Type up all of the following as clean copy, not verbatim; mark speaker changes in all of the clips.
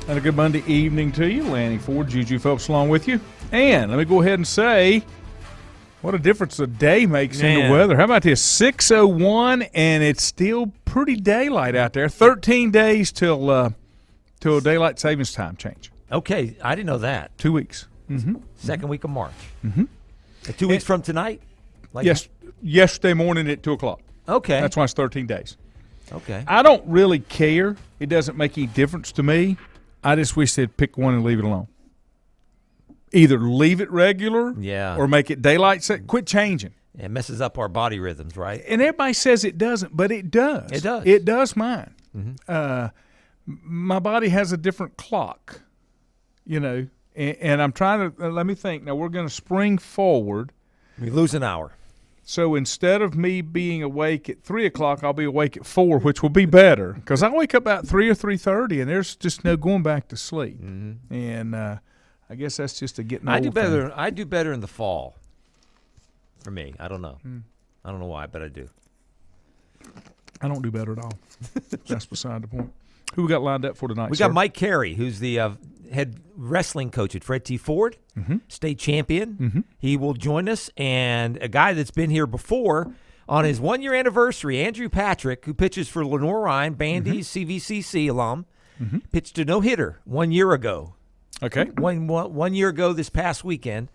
Speaker 1: And a good Monday evening to you. Lanny Ford, Juju Phelps along with you. And let me go ahead and say, what a difference a day makes in the weather. How about this? 6:01, and it's still pretty daylight out there. 13 days till daylight savings time change.
Speaker 2: Okay, I didn't know that.
Speaker 1: 2 weeks. Mm-hmm.
Speaker 2: Second week of March.
Speaker 1: Mm-hmm.
Speaker 2: 2 weeks from tonight?
Speaker 1: Yes, yesterday morning at 2 o'clock.
Speaker 2: Okay.
Speaker 1: That's why it's 13 days.
Speaker 2: Okay.
Speaker 1: I don't really care. It doesn't make any difference to me. I just wish they'd pick one and leave it alone. Either leave it regular or make it daylight. Quit changing.
Speaker 2: It messes up our body rhythms, right?
Speaker 1: And everybody says it doesn't, but it does.
Speaker 2: It does.
Speaker 1: It does mine.
Speaker 2: Mm-hmm.
Speaker 1: My body has a different clock, and I'm trying to let me think. Now, we're going to spring forward.
Speaker 2: We lose an hour.
Speaker 1: So instead of me being awake at 3 o'clock, I'll be awake at 4, which will be better because I wake up about 3 or 3:30, and there's just no going back to sleep. Mm-hmm. And I guess that's just a getting old thing.
Speaker 2: I do better in the fall. For me, I don't know. I don't know why, but I do.
Speaker 1: I don't do better at all. That's beside the point. Who we got lined up for tonight?
Speaker 2: We got Mike Carey, who's the head wrestling coach at Fred T. Ford, state champion. Mm-hmm. He will join us, and a guy that's been here before on his 1-year anniversary, Andrew Patrick, who pitches for Lenore Ryan, Bandy's CVCC alum, pitched a no-hitter 1 year ago.
Speaker 1: Okay.
Speaker 2: One year ago this past weekend.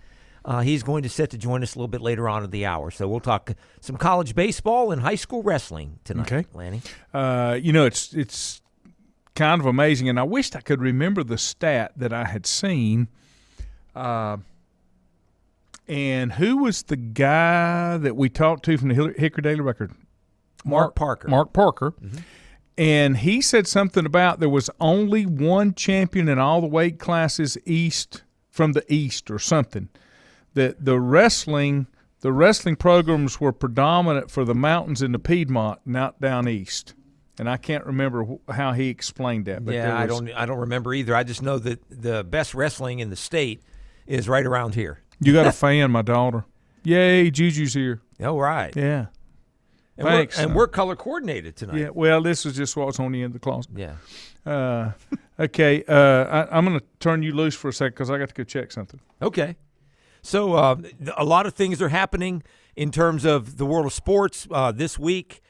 Speaker 2: He's going to set to join us a little bit later on in the hour. So we'll talk some college baseball and high school wrestling tonight, Lanny.
Speaker 1: It's kind of amazing, and I wished I could remember the stat that I had seen. And who was the guy that we talked to from the Hickory Daily Record?
Speaker 2: Mark Parker.
Speaker 1: Mark Parker. Mm-hmm. And he said something about there was only one champion in all the weight classes from the East or something. That the wrestling programs were predominant for the mountains in the Piedmont, not down east. And I can't remember how he explained that. But
Speaker 2: I don't remember either. I just know that the best wrestling in the state is right around here.
Speaker 1: You got a fan, my daughter. Yay, Juju's here.
Speaker 2: All right.
Speaker 1: Yeah.
Speaker 2: And
Speaker 1: Thanks.
Speaker 2: We're color coordinated tonight.
Speaker 1: Yeah. Well, this is just what's on the end of the closet.
Speaker 2: Yeah.
Speaker 1: Okay. I'm going to turn you loose for a second because I got to go check something.
Speaker 2: Okay. So a lot of things are happening in terms of the world of sports this week.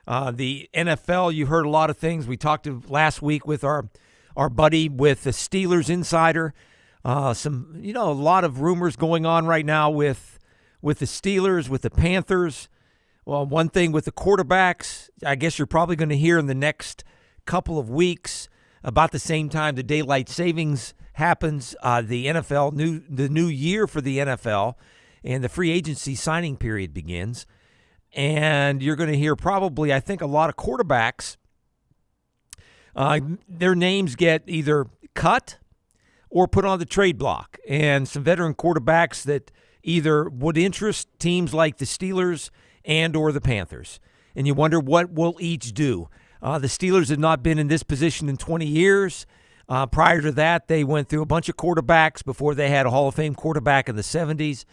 Speaker 2: The NFL, you heard a lot of things. We talked last week with our buddy with the Steelers insider. A lot of rumors going on right now with the Steelers, with the Panthers. Well, one thing with the quarterbacks, I guess you're probably going to hear in the next couple of weeks about the same time the daylight savings happens, the NFL, the new year for the NFL, and the free agency signing period begins. And you're going to hear probably, I think, a lot of quarterbacks, their names get either cut or put on the trade block. And some veteran quarterbacks that either would interest teams like the Steelers and or the Panthers. And you wonder what will each do. The Steelers have not been in this position in 20 years. Prior to that, they went through a bunch of quarterbacks before they had a Hall of Fame quarterback in the 70s.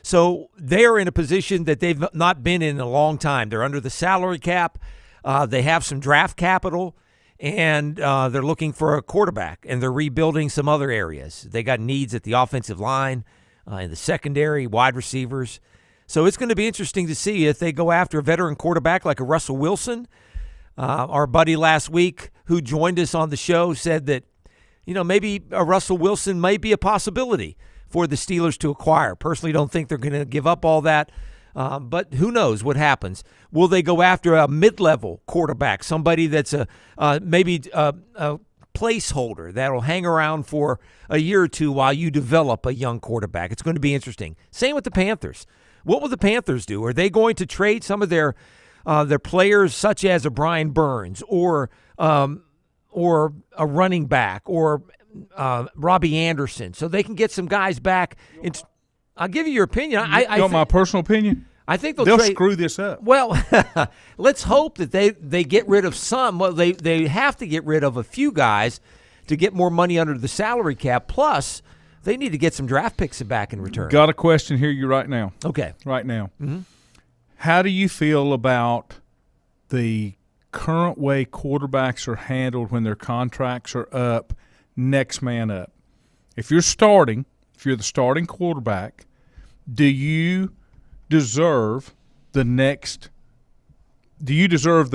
Speaker 2: So they're in a position that they've not been in a long time. They're under the salary cap. They have some draft capital, and they're looking for a quarterback, and they're rebuilding some other areas. They got needs at the offensive line, in the secondary, wide receivers. So it's going to be interesting to see if they go after a veteran quarterback like a Russell Wilson. Our buddy last week who joined us on the show said that, maybe a Russell Wilson might be a possibility for the Steelers to acquire. Personally, don't think they're going to give up all that, but who knows what happens. Will they go after a mid-level quarterback, somebody that's maybe a placeholder that'll hang around for a year or two while you develop a young quarterback? It's going to be interesting. Same with the Panthers. What will the Panthers do? Are they going to trade some of their players, such as a Brian Burns or a running back or Robbie Anderson, so they can get some guys back? I'll give you your opinion.
Speaker 1: I want my personal opinion?
Speaker 2: I think
Speaker 1: they'll screw this up.
Speaker 2: Well, let's hope that they get rid of some. Well, they have to get rid of a few guys to get more money under the salary cap. Plus, they need to get some draft picks back in return.
Speaker 1: Got a question here you right now.
Speaker 2: Okay.
Speaker 1: Right now.
Speaker 2: Mm-hmm.
Speaker 1: How do you feel about the current way quarterbacks are handled when their contracts are up next man up. If you're the starting quarterback, do you deserve the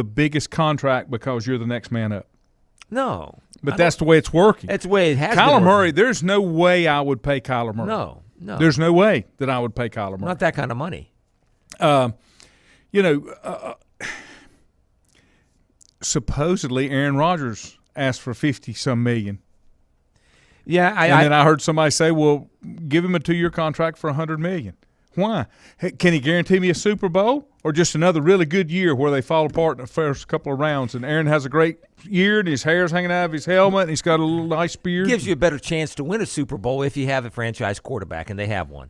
Speaker 1: biggest contract because you're the next man up?
Speaker 2: No.
Speaker 1: But that's the way it's working.
Speaker 2: That's the way it has
Speaker 1: Kyler
Speaker 2: been
Speaker 1: Murray,
Speaker 2: working.
Speaker 1: there's no way I would pay Kyler Murray.
Speaker 2: No.
Speaker 1: There's no way that I would pay Kyler Murray.
Speaker 2: Not that kind of money.
Speaker 1: Supposedly Aaron Rodgers asked for 50-some million.
Speaker 2: Yeah,
Speaker 1: then I heard somebody say, well, give him a 2-year contract for $100 million. Why? Can he guarantee me a Super Bowl or just another really good year where they fall apart in the first couple of rounds and Aaron has a great year and his hair's hanging out of his helmet and he's got a little nice beard?
Speaker 2: Gives you a better chance to win a Super Bowl if you have a franchise quarterback, and they have one.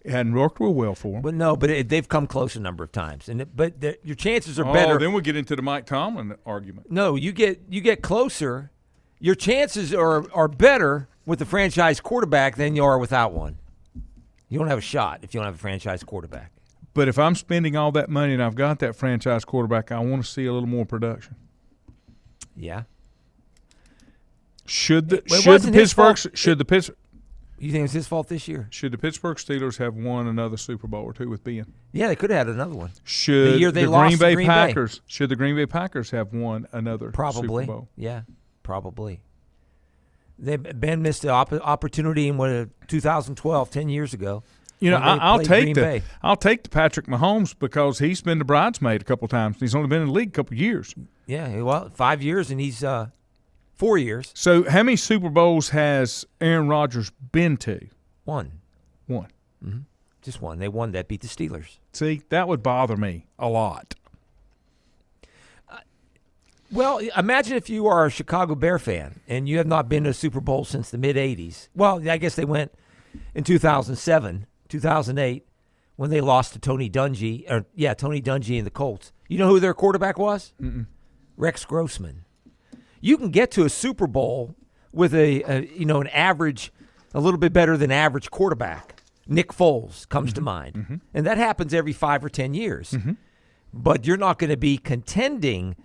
Speaker 1: It hadn't worked real well for him.
Speaker 2: But they've come close a number of times, your chances are better.
Speaker 1: Oh, then we get into the Mike Tomlin argument.
Speaker 2: No, you get closer. Your chances are better with the franchise quarterback than you are without one. You don't have a shot if you don't have a franchise quarterback.
Speaker 1: But if I'm spending all that money and I've got that franchise quarterback, I want to see a little more production.
Speaker 2: Yeah.
Speaker 1: Should the Pittsburgh?
Speaker 2: You think it's his fault this year?
Speaker 1: Should the Pittsburgh Steelers have won another Super Bowl or two with Ben?
Speaker 2: Yeah, they could have had another one.
Speaker 1: Should
Speaker 2: the year they lost
Speaker 1: Green Bay
Speaker 2: to Green
Speaker 1: Packers?
Speaker 2: Bay.
Speaker 1: Should the Green Bay Packers have won another
Speaker 2: Probably.
Speaker 1: Super Bowl?
Speaker 2: Yeah, probably. Ben missed the opportunity in 2012, 10 years ago.
Speaker 1: I'll take the Patrick Mahomes because he's been the bridesmaid a couple times. He's only been in the league a couple years.
Speaker 2: Yeah, well, 5 years, and he's 4 years.
Speaker 1: So how many Super Bowls has Aaron Rodgers been to?
Speaker 2: One. Mm-hmm. Just one. They won that, beat the Steelers.
Speaker 1: See, that would bother me a lot.
Speaker 2: Well, imagine if you are a Chicago Bear fan and you have not been to a Super Bowl since the mid-'80s. Well, I guess they went in 2007, 2008, when they lost to Tony Dungy. Tony Dungy and the Colts. You know who their quarterback was?
Speaker 1: Mm-mm.
Speaker 2: Rex Grossman. You can get to a Super Bowl with an average, a little bit better than average quarterback. Nick Foles comes to mind.
Speaker 1: Mm-hmm.
Speaker 2: And that happens every 5 or 10 years.
Speaker 1: Mm-hmm.
Speaker 2: But you're not going to be contending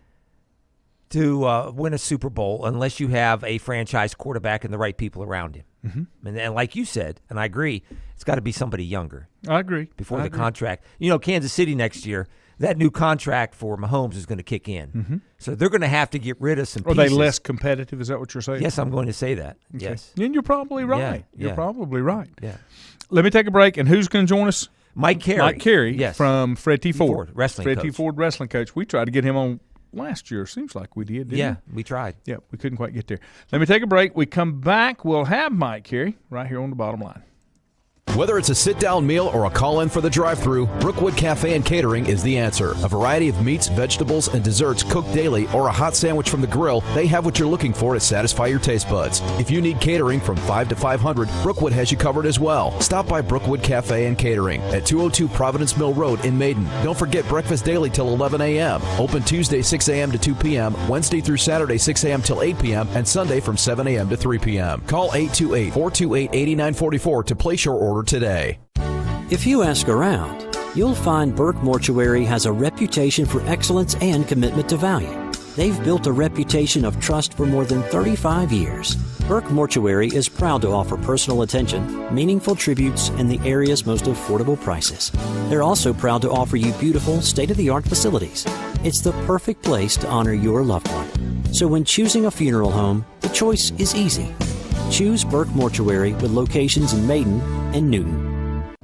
Speaker 2: to win a Super Bowl unless you have a franchise quarterback and the right people around him.
Speaker 1: Mm-hmm.
Speaker 2: And like you said, and I agree, it's got to be somebody younger.
Speaker 1: I agree.
Speaker 2: Before the contract. Kansas City next year, that new contract for Mahomes is going to kick in.
Speaker 1: Mm-hmm.
Speaker 2: So they're going to have to get rid of some
Speaker 1: pieces.
Speaker 2: Are
Speaker 1: they less competitive? Is that what you're saying?
Speaker 2: Yes, I'm going to say that. Okay. Yes.
Speaker 1: And you're probably right.
Speaker 2: Yeah,
Speaker 1: you're probably right.
Speaker 2: Yeah.
Speaker 1: Let me take a break. And who's going to join us?
Speaker 2: Mike Carey. Yes.
Speaker 1: From Fred T. Ford.
Speaker 2: Wrestling
Speaker 1: Fred
Speaker 2: coach.
Speaker 1: T. Ford, wrestling coach. We tried to get him on last year. Seems like we did, didn't we?
Speaker 2: We tried.
Speaker 1: Yeah, we couldn't quite get there. Let me take a break. We come back. We'll have Mike Carey right here on the bottom line.
Speaker 3: Whether it's a sit-down meal or a call-in for the drive-thru, Brookwood Cafe and Catering is the answer. A variety of meats, vegetables, and desserts cooked daily or a hot sandwich from the grill, they have what you're looking for to satisfy your taste buds. If you need catering from 5 to 500, Brookwood has you covered as well. Stop by Brookwood Cafe and Catering at 202 Providence Mill Road in Maiden. Don't forget breakfast daily till 11 a.m. Open Tuesday 6 a.m. to 2 p.m., Wednesday through Saturday 6 a.m. till 8 p.m., and Sunday from 7 a.m. to 3 p.m. Call 828-428-8944 to place your order today.
Speaker 4: If you ask around, you'll find Burke Mortuary has a reputation for excellence and commitment to value. They've built a reputation of trust for more than 35 years. Burke Mortuary is proud to offer personal attention, meaningful tributes, and the area's most affordable prices. They're also proud to offer you beautiful, state-of-the-art facilities. It's the perfect place to honor your loved one. So when choosing a funeral home, the choice is easy. Choose Burke Mortuary with locations in Maiden and Newton.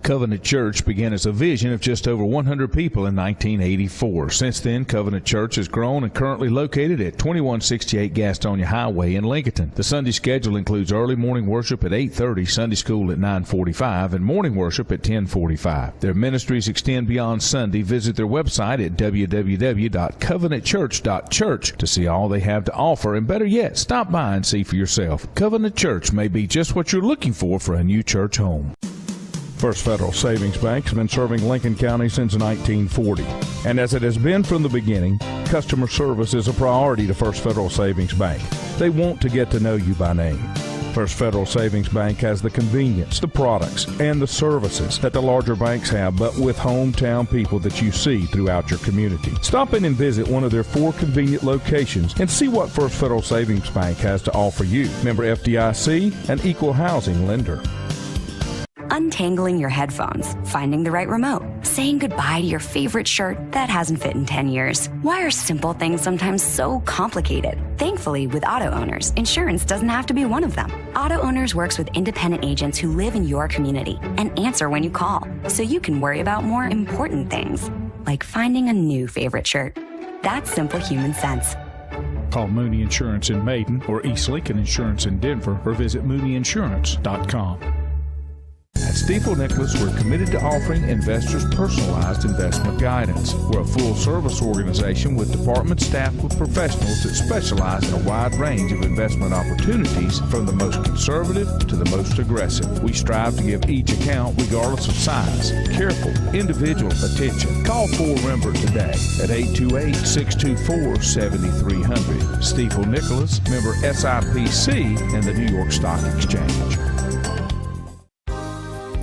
Speaker 5: Covenant Church began as a vision of just over 100 people in 1984. Since then, Covenant Church has grown and currently located at 2168 Gastonia Highway in Lincoln. The Sunday schedule includes early morning worship at 8:30, Sunday school at 9:45, and morning worship at 10:45. Their ministries extend beyond Sunday. Visit their website at www.covenantchurch.church to see all they have to offer, and better yet, stop by and see for yourself. Covenant Church may be just what you're looking for a new church home. First Federal Savings Bank has been serving Lincoln County since 1940. And as it has been from the beginning, customer service is a priority to First Federal Savings Bank. They want to get to know you by name. First Federal Savings Bank has the convenience, the products, and the services that the larger banks have, but with hometown people that you see throughout your community. Stop in and visit one of their 4 convenient locations and see what First Federal Savings Bank has to offer you. Member FDIC, an equal housing lender.
Speaker 6: Untangling your headphones, finding the right remote, saying goodbye to your favorite shirt that hasn't fit in 10 years. Why are simple things sometimes so complicated? Thankfully, with auto owners, insurance doesn't have to be one of them. Auto Owners works with independent agents who live in your community and answer when you call, so you can worry about more important things, like finding a new favorite shirt. That's simple human sense.
Speaker 5: Call Mooney Insurance in Maiden or East Lincoln Insurance in Denver or visit mooneyinsurance.com. At Stifel Nicholas, we're committed to offering investors personalized investment guidance. We're a full-service organization with departments staffed with professionals that specialize in a wide range of investment opportunities, from the most conservative to the most aggressive. We strive to give each account, regardless of size, careful, individual attention. Call Full Rember today at 828-624-7300. Stifel Nicholas, member SIPC and the New York Stock Exchange.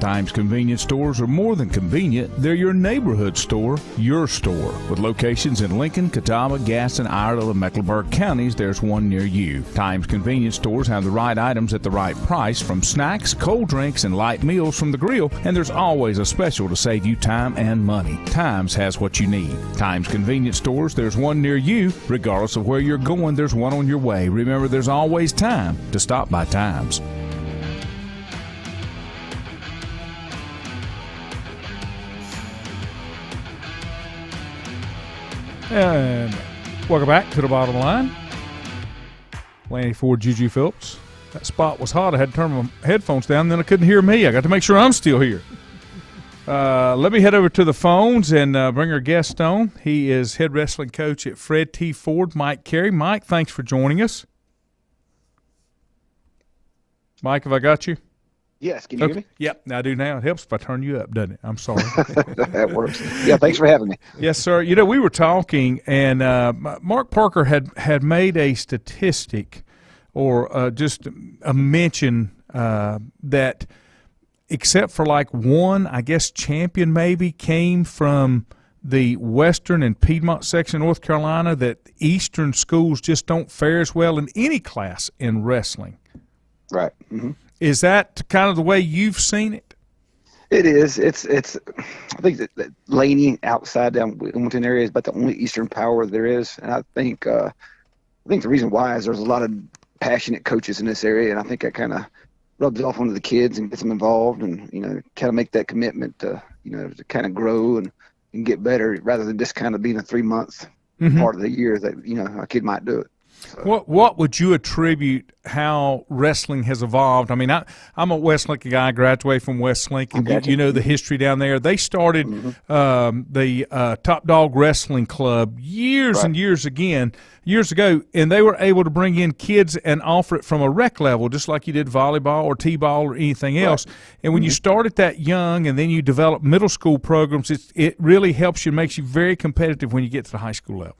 Speaker 5: Times convenience stores are more than convenient. They're your neighborhood store, your store. With locations in Lincoln, Catawba, Gaston, Iredell, and Mecklenburg counties, there's one near you. Times convenience stores have the right items at the right price, from snacks, cold drinks, and light meals from the grill, and there's always a special to save you time and money. Times has what you need. Times convenience stores, there's one near you. Regardless of where you're going, there's one on your way. Remember, there's always time to stop by Times.
Speaker 1: And welcome back to the bottom line. Lanny Ford, Juju Phillips. That spot was hot. I had to turn my headphones down, then I couldn't hear me. I got to make sure I'm still here. Let me head over to the phones and bring our guest on. He is head wrestling coach at Fred T. Ford, Mike Carey. Mike, thanks for joining us. Mike, have I got you?
Speaker 7: Yes, can you hear me?
Speaker 1: Yep, I do now. It helps if I turn you up, doesn't it? I'm sorry.
Speaker 7: That works. Yeah, thanks for having me.
Speaker 1: Yes, sir. You know, we were talking, and Mark Parker had made a statistic or just a mention that except for like one, I guess, champion maybe came from the Western and Piedmont section of North Carolina, that Eastern schools just don't fare as well in any class in wrestling.
Speaker 7: Right. Mm-hmm.
Speaker 1: Is that kind of the way you've seen it?
Speaker 7: It is. It's. I think that Laney outside down Wilmington area is about the only Eastern power there is, and I think the reason why is there's a lot of passionate coaches in this area, and I think that kind of rubs off onto the kids and gets them involved, and kind of make that commitment to to kind of grow and get better, rather than just kind of being a 3-month part of the year that a kid might do it. So.
Speaker 1: What would you attribute how wrestling has evolved? I mean, I'm a West Lincoln guy, graduated from West Lincoln. You know the history down there. They started the Top Dog Wrestling Club years and years ago, and they were able to bring in kids and offer it from a rec level, just like you did volleyball or t-ball or anything else. And when you start at that young and then you develop middle school programs, it really helps you, makes you very competitive when you get to the high school level.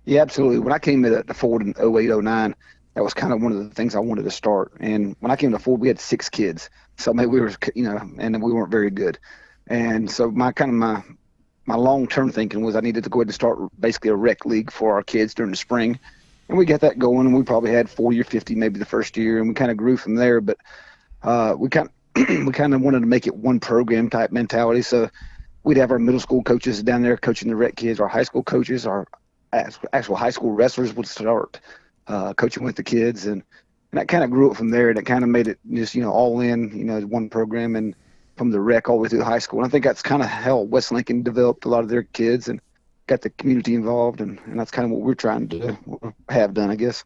Speaker 7: Yeah, absolutely. When I came to Ford in 08, 09, that was kind of one of the things I wanted to start. And when I came to Ford, we had 6 kids. So maybe we were, and we weren't very good. And so my long-term thinking was I needed to go ahead and start basically a rec league for our kids during the spring. And we got that going, and we probably had 40 or 50 maybe the first year, and we kind of grew from there. But we kind of wanted to make it one program type mentality. So we'd have our middle school coaches down there coaching the rec kids, our high school coaches, our actual high school wrestlers would start coaching with the kids, and that kind of grew it from there, and it kind of made it just all in one program, and from the rec all the way through high school. And I think that's kind of how West Lincoln developed a lot of their kids and got the community involved, and that's kind of what we're trying to have done, I guess.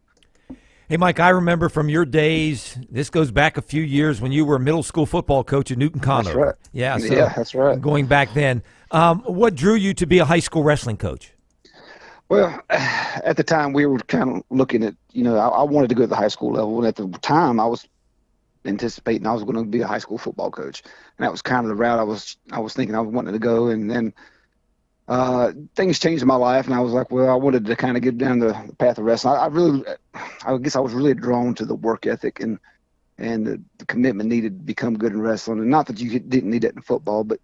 Speaker 2: Hey, Mike, I remember from your days, this goes back a few years, when you were a middle school football coach at Newton Conover.
Speaker 7: That's right.
Speaker 2: Yeah,
Speaker 7: that's right.
Speaker 2: Going back then. What drew you to be a high school wrestling coach?
Speaker 7: Well, at the time we were kind of looking at, I wanted to go to the high school level. And at the time I was anticipating I was going to be a high school football coach. And that was kind of the route I was thinking I was wanting to go. And then things changed in my life. And I was like, well, I wanted to kind of get down the path of wrestling. I guess I was really drawn to the work ethic and and the commitment needed to become good in wrestling. And not that you didn't need it in football, but,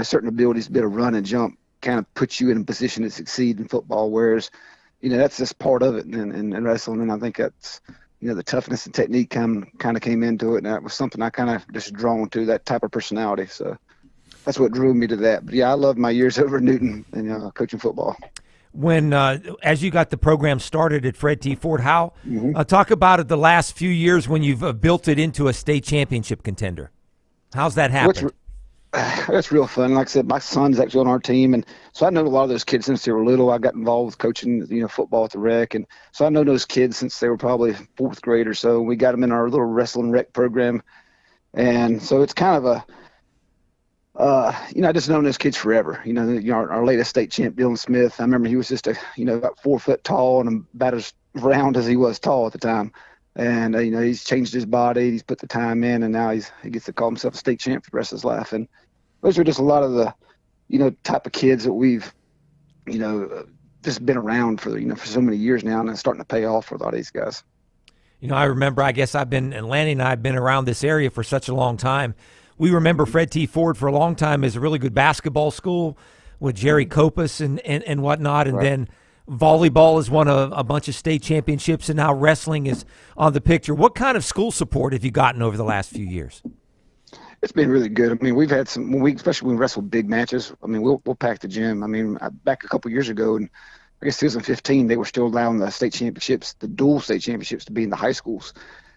Speaker 7: certain abilities to be able to run and jump kind of puts you in a position to succeed in football, whereas, that's just part of it in wrestling. And I think that's, the toughness and technique kind of came into it, and that was something I kind of just drawn to, that type of personality. So that's what drew me to that. But, yeah, I loved my years over at Newton and coaching football.
Speaker 2: When as you got the program started at Fred T. Ford, how talk about it the last few years when you've built it into a state championship contender. How's that happened?
Speaker 7: That's real fun. Like I said, my son's actually on our team, and so I know a lot of those kids since they were little. I got involved with coaching, football at the rec, and so I know those kids since they were probably fourth grade or so. We got them in our little wrestling rec program, and so it's kind of a I just known those kids forever. Our latest state champ, Dylan Smith, I remember he was just about 4 foot tall and about as round as he was tall at the time. And, he's changed his body, he's put the time in, and now he gets to call himself a state champ for the rest of his life. And those are just a lot of the, type of kids that we've, just been around for, for so many years now, and it's starting to pay off for a lot of these guys.
Speaker 2: I remember, I guess Lanny and I have been around this area for such a long time. We remember Fred T. Ford for a long time as a really good basketball school with Jerry Copas and whatnot. And
Speaker 7: right.
Speaker 2: Then volleyball has won a bunch of state championships, and now wrestling is on the picture. What kind of school support have you gotten over the last few years?
Speaker 7: It's been really good. I mean, we've had especially when we wrestle big matches, I mean, we'll pack the gym. I mean, back a couple years ago, and I guess 2015, they were still allowing the state championships, the dual state championships, to be in the high schools.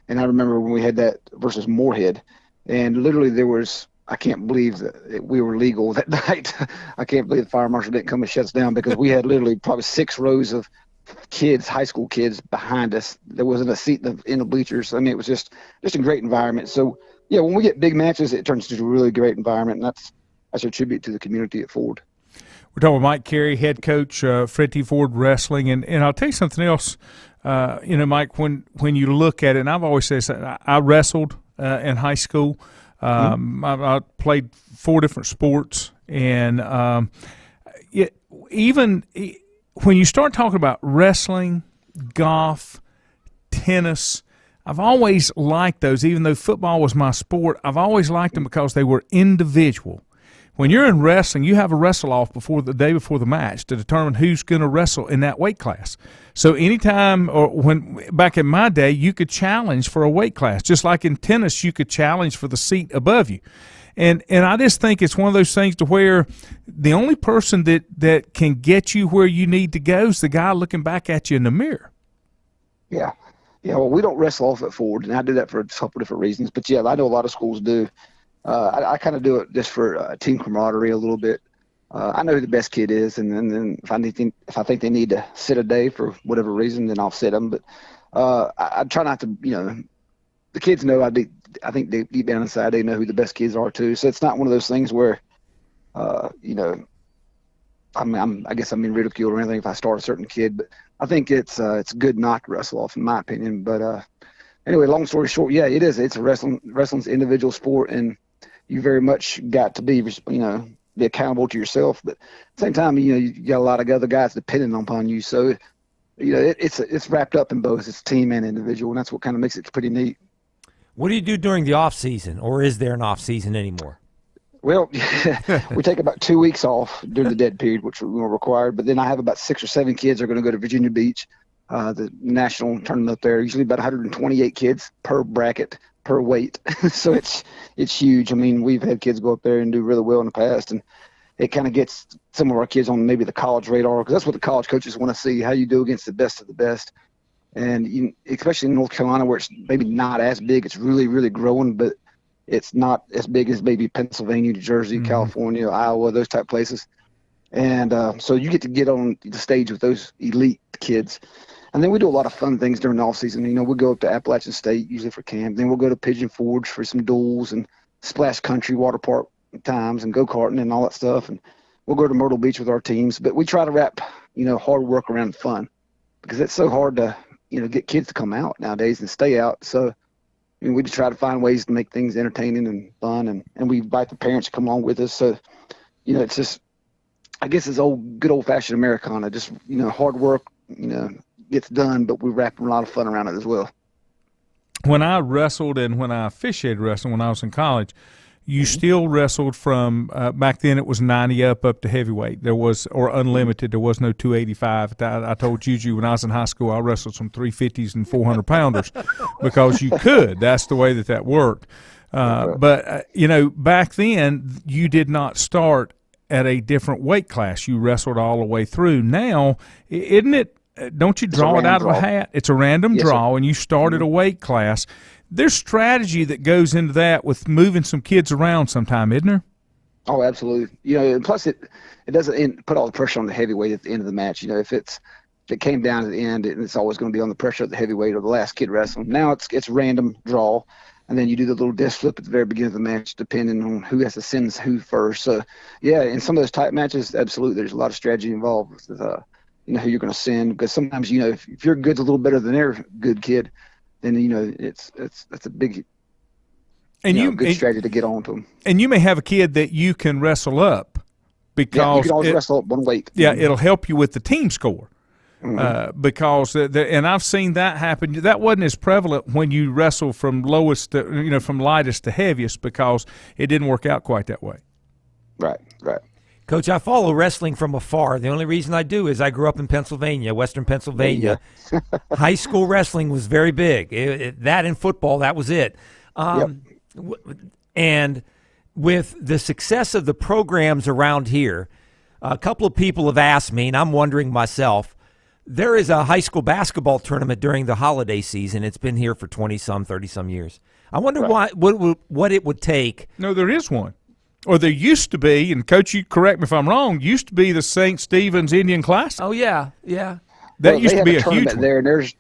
Speaker 7: And I remember when we had that versus Moorhead, and literally there was, I can't believe that we were legal that night. I can't believe the fire marshal didn't come and shut us down, because we had literally probably 6 rows of kids, high school kids behind us. There wasn't a seat in the bleachers. I mean, it was just a great environment. So, yeah, when we get big matches, it turns into a really great environment, and that's a tribute to the community at Ford.
Speaker 1: We're talking with Mike Carey, head coach, Fred T. Ford Wrestling. And I'll tell you something else, Mike, when you look at it, and I've always said this, I wrestled in high school. I played 4 different sports. And even when you start talking about wrestling, golf, tennis, I've always liked those. Even though football was my sport, I've always liked them because they were individual. When you're in wrestling, you have a wrestle-off the day before the match to determine who's going to wrestle in that weight class. So anytime, or when back in my day, you could challenge for a weight class. Just like in tennis, you could challenge for the seat above you. And I just think it's one of those things to where the only person that can get you where you need to go is the guy looking back at you in the mirror.
Speaker 7: Yeah. Yeah, well, we don't wrestle off at Ford, and I do that for a couple different reasons. But, yeah, I know a lot of schools do. I kind of do it just for team camaraderie a little bit. I know who the best kid is, and then if I think they need to sit a day for whatever reason, then I'll sit them. But I try not to, the kids know. I think deep down inside they know who the best kids are too. So it's not one of those things where, I guess I'm in ridicule or anything if I start a certain kid. But I think it's good not to wrestle off, in my opinion. But anyway, long story short, yeah, it is. It's a wrestling's an individual sport, and you very much got to be, be accountable to yourself. But at the same time, you got a lot of other guys depending upon you. So, it's wrapped up in both. It's team and individual, and that's what kind of makes it pretty neat.
Speaker 2: What do you do during the off season, or is there an off season anymore?
Speaker 7: Well, we take about 2 weeks off during the dead period, which we're required. But then I have about 6 or 7 kids that are going to go to Virginia Beach, the national tournament up there. Usually about 128 kids per bracket, per weight. So it's huge. I mean, we've had kids go up there and do really well in the past, and it kind of gets some of our kids on maybe the college radar, because that's what the college coaches want to see, how you do against the best of the best. And especially in North Carolina, where it's maybe not as big, it's really, really growing, but it's not as big as maybe Pennsylvania, New Jersey, California, Iowa, those type places. And so you get on the stage with those elite kids. And then we do a lot of fun things during the off season. We'll go up to Appalachian State usually for camp. Then we'll go to Pigeon Forge for some duels and splash country water park times and go-karting and all that stuff. And we'll go to Myrtle Beach with our teams. But we try to wrap, hard work around fun, because it's so hard to, get kids to come out nowadays and stay out. So we just try to find ways to make things entertaining and fun. And we invite the parents to come along with us. So, it's just, I guess it's good old-fashioned Americana. Just, hard work, gets done, but we wrap a lot of fun around it as well.
Speaker 1: when I wrestled and when I officiated wrestling when I was in college, you still wrestled from back then it was 90 up to heavyweight. There was, or unlimited. There was no 285. I told Juju when I was in high school I wrestled some 350s and 400 pounders because you could. That's the way that worked. But back then you did not start at a different weight class. You wrestled all the way through. Now, isn't it? Don't you draw it out of a hat? It's a random draw, and you start at a weight class. There's strategy that goes into that with moving some kids around sometime, isn't there?
Speaker 7: Oh, absolutely. And plus it doesn't put all the pressure on the heavyweight at the end of the match. If it came down at the end, it's always going to be on the pressure of the heavyweight or the last kid wrestling. Now it's random draw, and then you do the little disc flip at the very beginning of the match, depending on who has to send who first. So, yeah, in some of those tight matches, absolutely, there's a lot of strategy involved with who you're going to send, because sometimes if your good's a little better than their good kid, then that's a big good strategy to get on to them. And
Speaker 1: you may have a kid that you can wrestle up because
Speaker 7: you can always wrestle up one weight.
Speaker 1: Yeah, it'll help you with the team score. Because and I've seen that happen. That wasn't as prevalent when you wrestle from lowest to, from lightest to heaviest, because it didn't work out quite that way.
Speaker 7: Right.
Speaker 2: Coach, I follow wrestling from afar. The only reason I do is I grew up in Pennsylvania, Western Pennsylvania. High school wrestling was very big. That and football, that was it. And with the success of the programs around here, a couple of people have asked me, and I'm wondering myself, there is a high school basketball tournament during the holiday season. It's been here for 20-some, 30-some years. I wonder what it would take.
Speaker 1: No, there is one. Or there used to be, and Coach, you correct me if I'm wrong, used to be the St. Stephen's Indian Classic.
Speaker 2: Oh, yeah.
Speaker 1: That used to be a huge one.
Speaker 7: There, and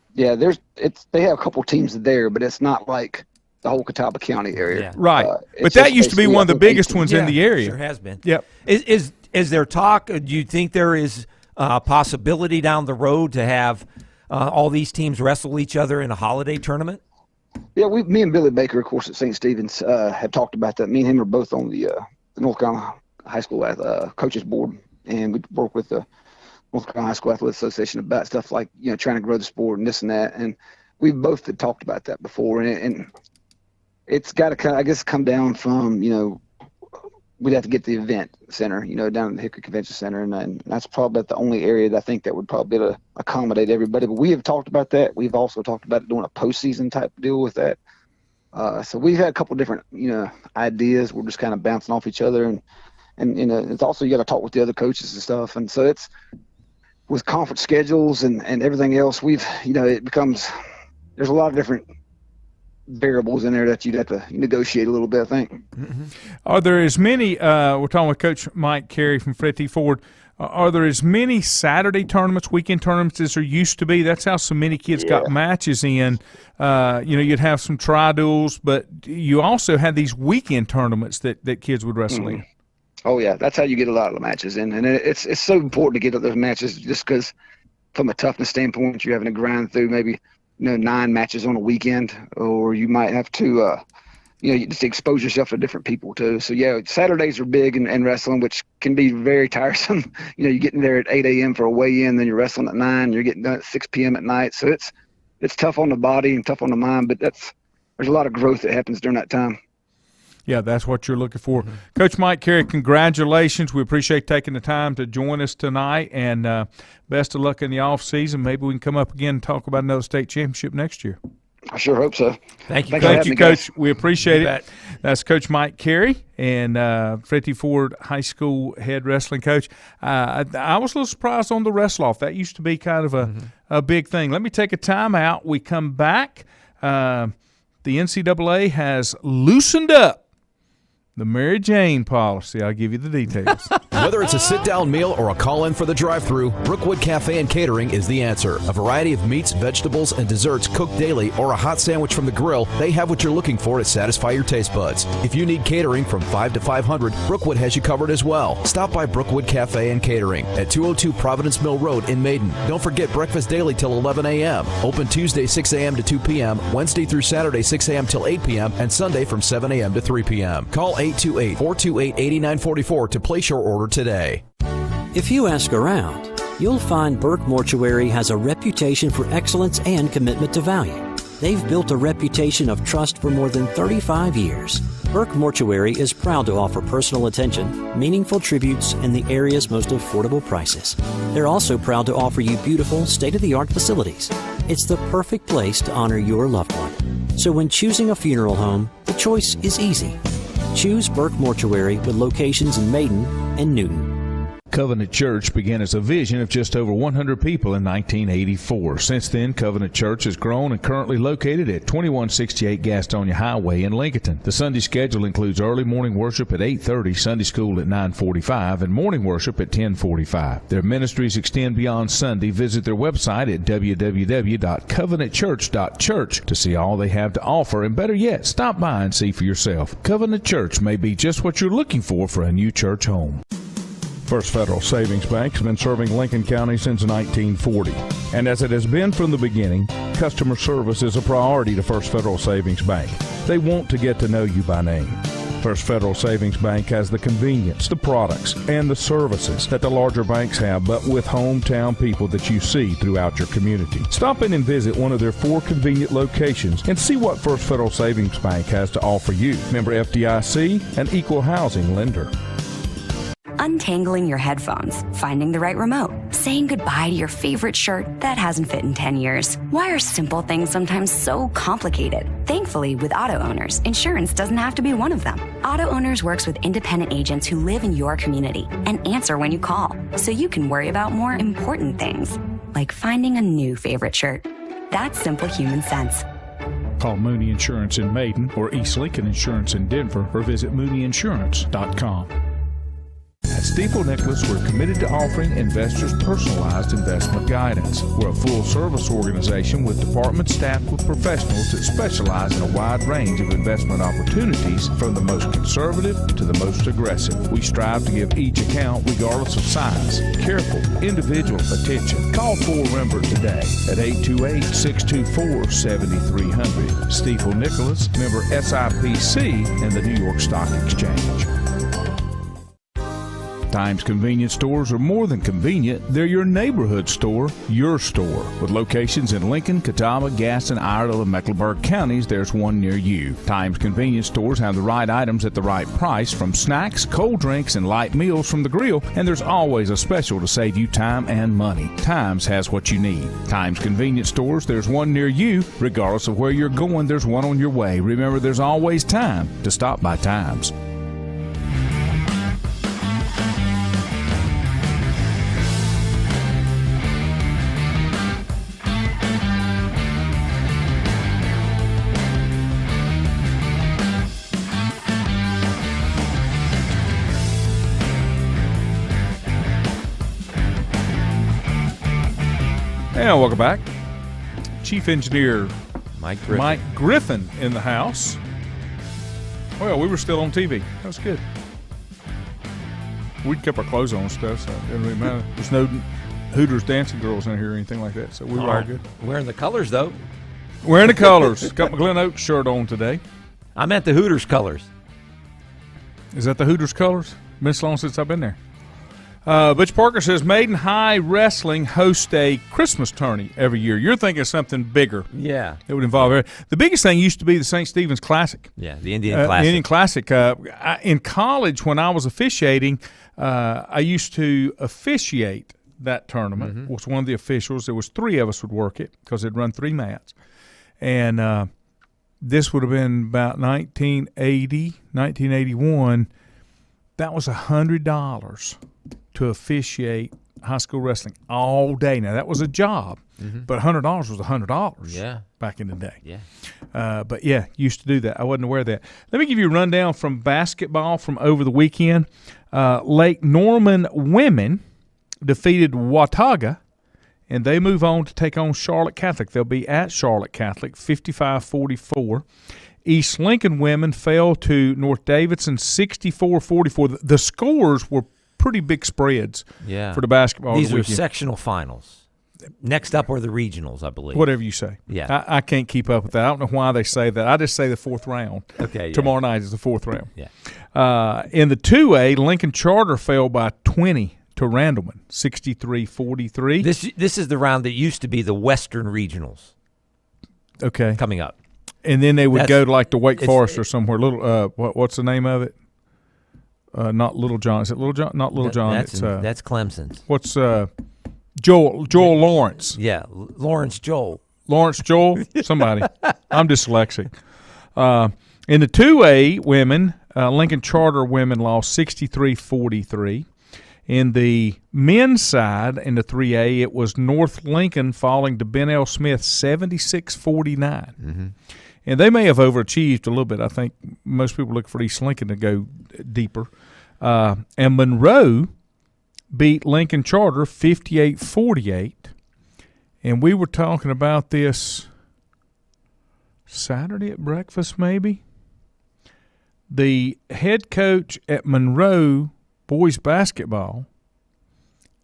Speaker 7: they have a couple teams there, but it's not like the whole Catawba County area.
Speaker 1: Yeah. Right. But that used to be one of the biggest ones in the area.
Speaker 2: Sure has been.
Speaker 1: Yep.
Speaker 2: Is there talk, do you think there is a possibility down the road to have all these teams wrestle each other in a holiday tournament?
Speaker 7: Yeah, me and Billy Baker, of course, at St. Stephen's, have talked about that. Me and him are both on the North Carolina High School Coaches Board, and we work with the North Carolina High School Athletic Association about stuff like, trying to grow the sport and this and that. And we both had talked about that before, and it's got to, I guess, come down from, we'd have to get the event center, down at the Hickory Convention Center, and that's probably the only area that I think that would probably be able to accommodate everybody. But we have talked about that. We've also talked about doing a postseason type deal with that. So we've had a couple different, ideas. We're just kind of bouncing off each other, and it's also, you got to talk with the other coaches and stuff. And so it's with conference schedules and everything else, it becomes, there's a lot of different variables in there that you'd have to negotiate a little bit, I think.
Speaker 1: Mm-hmm. Are there as many, we're talking with Coach Mike Carey from Fred T. Ford, are there as many Saturday tournaments, weekend tournaments as there used to be? That's how so many kids got matches in. You'd have some tri-duels, but you also had these weekend tournaments that kids would wrestle in.
Speaker 7: Oh, yeah, that's how you get a lot of the matches in. And it's so important to get those matches just because from a toughness standpoint, you're having to grind through maybe 9 matches on a weekend, or you might have to, you just expose yourself to different people too. So Saturdays are big in wrestling, which can be very tiresome. You're getting there at 8 a.m. for a weigh-in, then you're wrestling at 9, you're getting done at 6 p.m. at night. So it's tough on the body and tough on the mind, but there's a lot of growth that happens during that time.
Speaker 1: Yeah, that's what you're looking for. Mm-hmm. Coach Mike Carey, congratulations. We appreciate taking the time to join us tonight, and best of luck in the off season. Maybe we can come up again and talk about another state championship next year.
Speaker 7: I sure hope so.
Speaker 2: Thank you,
Speaker 1: Coach. Coach. We appreciate it. That's Coach Mike Carey, and Fred T. Ford High School head wrestling coach. I was a little surprised on the wrestle-off. That used to be kind of a big thing. Let me take a time out. We come back. The NCAA has loosened up the Mary Jane policy. I'll give you the details.
Speaker 3: Whether it's a sit-down meal or a call-in for the drive-thru, Brookwood Cafe and Catering is the answer. A variety of meats, vegetables, and desserts cooked daily, or a hot sandwich from the grill, they have what you're looking for to satisfy your taste buds. If you need catering from 5 to 500, Brookwood has you covered as well. Stop by Brookwood Cafe and Catering at 202 Providence Mill Road in Maiden. Don't forget breakfast daily till 11 a.m. Open Tuesday 6 a.m. to 2 p.m., Wednesday through Saturday 6 a.m. till 8 p.m., and Sunday from 7 a.m. to 3 p.m. Call 828-428-8944 to place your order today.
Speaker 4: If you ask around, you'll find Burke Mortuary has a reputation for excellence and commitment to value. They've built a reputation of trust for more than 35 years. Burke Mortuary is proud to offer personal attention, meaningful tributes, and the area's most affordable prices. They're also proud to offer you beautiful, state-of-the-art facilities. It's the perfect place to honor your loved one. So when choosing a funeral home, the choice is easy. Choose Burke Mortuary with locations in Maiden and Newton.
Speaker 5: Covenant Church began as a vision of just over 100 people in 1984. Since then, Covenant Church has grown and currently located at 2168 Gastonia Highway in Lincoln. The Sunday schedule includes early morning worship at 8:30, Sunday school at 9:45, and morning worship at 10:45. Their ministries extend beyond Sunday. Visit their website at www.covenantchurch.church to see all they have to offer, and better yet, stop by and see for yourself. Covenant Church may be just what you're looking for a new church home.
Speaker 8: First Federal Savings Bank has been serving Lincoln County since 1940. And as it has been from the beginning, customer service is a priority to First Federal Savings Bank. They want to get to know you by name. First Federal Savings Bank has the convenience, the products, and the services that the larger banks have, but with hometown people that you see throughout your community. Stop in and visit one of their 4 convenient locations and see what First Federal Savings Bank has to offer you. Member FDIC, an equal housing lender.
Speaker 6: Untangling your headphones, finding the right remote, saying goodbye to your favorite shirt that hasn't fit in 10 years. Why are simple things sometimes so complicated? Thankfully, with auto owners, insurance doesn't have to be one of them. Auto Owners works with independent agents who live in your community and answer when you call, so you can worry about more important things, like finding a new favorite shirt. That's simple human sense.
Speaker 1: Call Mooney Insurance in Maiden or East Lincoln Insurance in Denver, or visit mooneyinsurance.com. At Stifel Nicholas, we're committed to offering investors personalized investment guidance. We're a full-service organization with departments staffed with professionals that specialize in a wide range of investment opportunities, from the most conservative to the most aggressive. We strive to give each account, regardless of size, careful, individual attention. Call 4Rembert today at 828-624-7300. Stifel Nicholas, member SIPC and the New York Stock Exchange. Times convenience stores are more than convenient. They're your neighborhood store, your store. With locations in Lincoln, Catawba, Gaston, Iredell, and Mecklenburg counties, there's one near you. Times convenience stores have the right items at the right price, from snacks, cold drinks, and light meals from the grill, and there's always a special to save you time and money. Times has what you need. Times convenience stores, there's one near you. Regardless of where you're going, there's one on your way. Remember, there's always time to stop by Times. And welcome back. Chief Engineer
Speaker 2: Mike
Speaker 1: Griffin in the house. Well, we were still on TV. That was good. We kept our clothes on and stuff, so it didn't really matter. There's no Hooters dancing girls in here or anything like that, so we were all good.
Speaker 2: Wearing the colors, though.
Speaker 1: Wearing the colors. Got my Glen Oaks shirt on today.
Speaker 2: I meant the Hooters colors.
Speaker 1: Is that the Hooters colors? Been so long since I've been there. Butch Parker says Maiden High Wrestling hosts a Christmas tourney every year. You're thinking of something bigger.
Speaker 2: Yeah.
Speaker 1: It would involve the biggest thing used to be the St. Stephen's Classic.
Speaker 2: Yeah, the Indian Classic.
Speaker 1: The Indian Classic. In college, when I was officiating, I used to officiate that tournament. Mm-hmm. Was one of the officials. There was 3 of us would work it because they'd run 3 mats. And this would have been about 1980, 1981. That was $100 to officiate high school wrestling all day. Now, that was a job, but $100 was $100 back in the day. Yeah. But, yeah, used to do that. I wasn't aware of that. Let me give you a rundown from basketball from over the weekend. Lake Norman women defeated Watauga, and they move on to take on Charlotte Catholic. They'll be at Charlotte Catholic, 55-44. East Lincoln women fell to North Davidson, 64-44. The scores were pretty big spreads for the basketball.
Speaker 2: These are sectional finals. Next up are the regionals, I believe.
Speaker 1: Whatever you say.
Speaker 2: Yeah.
Speaker 1: I can't keep up with that. I don't know why they say that. I just say the 4th round.
Speaker 2: Okay. Yeah.
Speaker 1: Tomorrow night is the 4th round.
Speaker 2: Yeah.
Speaker 1: In the 2A, Lincoln Charter fell by 20 to Randleman, 63-43.
Speaker 2: This is the round that used to be the Western Regionals.
Speaker 1: Okay.
Speaker 2: coming up.
Speaker 1: And then they would go to like the Wake
Speaker 2: it's-
Speaker 1: Forest or somewhere. What's the name of it? Not Little John. Is it Little John? Not Little John.
Speaker 2: That's
Speaker 1: It's
Speaker 2: that's Clemson's.
Speaker 1: what's Joel Lawrence.
Speaker 2: Yeah, Lawrence Joel.
Speaker 1: Lawrence Joel. Somebody. I'm dyslexic. In the 2A women, Lincoln Charter women lost 63-43. In the men's side, in the 3A, it was North Lincoln falling to Ben L. Smith 76-49.
Speaker 2: Mm-hmm.
Speaker 1: And they may have overachieved a little bit. I think most people look for East Lincoln to go deeper. And Monroe beat Lincoln Charter 58-48. And we were talking about this Saturday at breakfast maybe. The head coach at Monroe boys basketball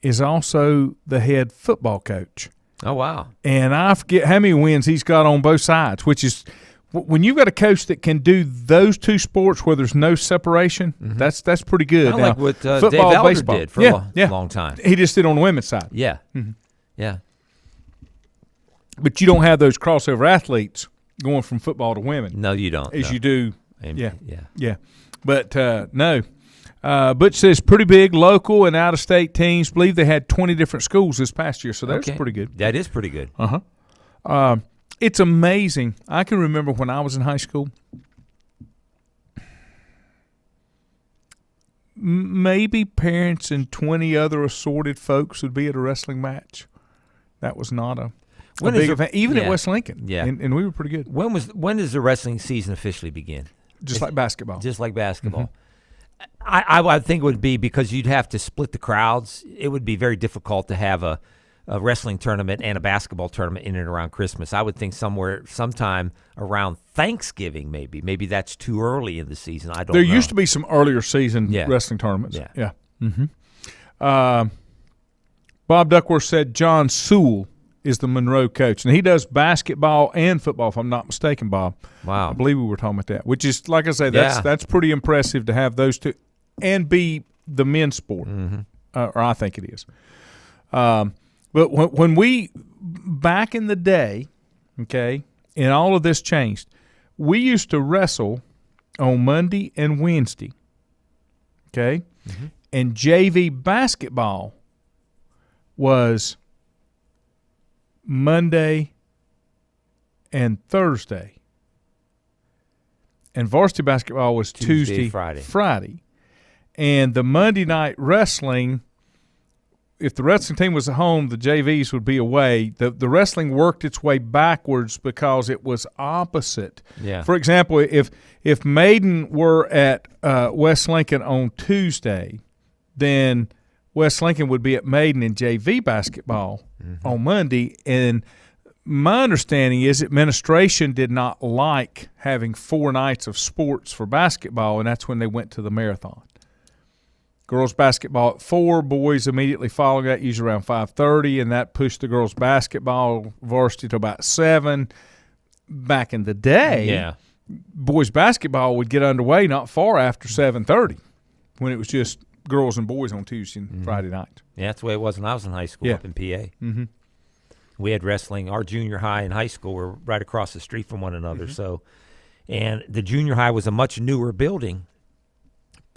Speaker 1: is also the head football coach.
Speaker 2: Oh, wow.
Speaker 1: And I forget how many wins he's got on both sides, which is when you've got a coach that can do those two sports where there's no separation, that's pretty good.
Speaker 2: Kind of like what
Speaker 1: football,
Speaker 2: Dave Elder
Speaker 1: baseball.
Speaker 2: did for a long time.
Speaker 1: He just did on the women's side.
Speaker 2: Yeah. Yeah.
Speaker 1: But you don't have those crossover athletes going from football to women.
Speaker 2: No, you don't.
Speaker 1: As
Speaker 2: no.
Speaker 1: you do.
Speaker 2: And-
Speaker 1: Yeah. But no. Butch says pretty big local and out-of-state teams. Believe they had 20 different schools this past year, so that's pretty good.
Speaker 2: That is pretty good.
Speaker 1: Uh-huh. It's amazing. I can remember when I was in high school, maybe parents and 20 other assorted folks would be at a wrestling match. That was not a big event, even at West Lincoln.
Speaker 2: Yeah.
Speaker 1: And we were pretty good.
Speaker 2: When does the wrestling season officially begin?
Speaker 1: Just like basketball.
Speaker 2: Just like basketball. I think it would be because you'd have to split the crowds. It would be very difficult to have a wrestling tournament and a basketball tournament in and around Christmas. I would think sometime around Thanksgiving maybe. Maybe that's too early in the season. I don't know.
Speaker 1: There used to be some earlier season wrestling tournaments.
Speaker 2: Yeah.
Speaker 1: Bob Duckworth said John Sewell is the Monroe coach, and he does basketball and football, if I'm not mistaken, Bob.
Speaker 2: Wow.
Speaker 1: I believe we were talking about that, which is, like I say, that's pretty impressive to have those two and be the men's sport, or I think it is. But when we, back in the day, okay, and all of this changed, we used to wrestle on Monday and Wednesday, okay, and JV basketball was Monday and Thursday, and varsity basketball was Tuesday, Friday. And the Monday night wrestling, if the wrestling team was at home, the JVs would be away. The wrestling worked its way backwards because it was opposite.
Speaker 2: Yeah.
Speaker 1: For example, if Maiden were at West Lincoln on Tuesday, then West Lincoln would be at Maiden in JV basketball on Monday. And my understanding is administration did not like having 4 nights of sports for basketball, and that's when they went to the marathon. Girls basketball at 4, boys immediately following that, usually around 5:30, and that pushed the girls basketball varsity to about 7. Back in the day, boys basketball would get underway not far after 7:30 when it was just girls and boys on Tuesday and Friday night.
Speaker 2: Yeah, that's the way it was when I was in high school up in PA. We had wrestling. Our junior high and high school were right across the street from one another. So, and the junior high was a much newer building,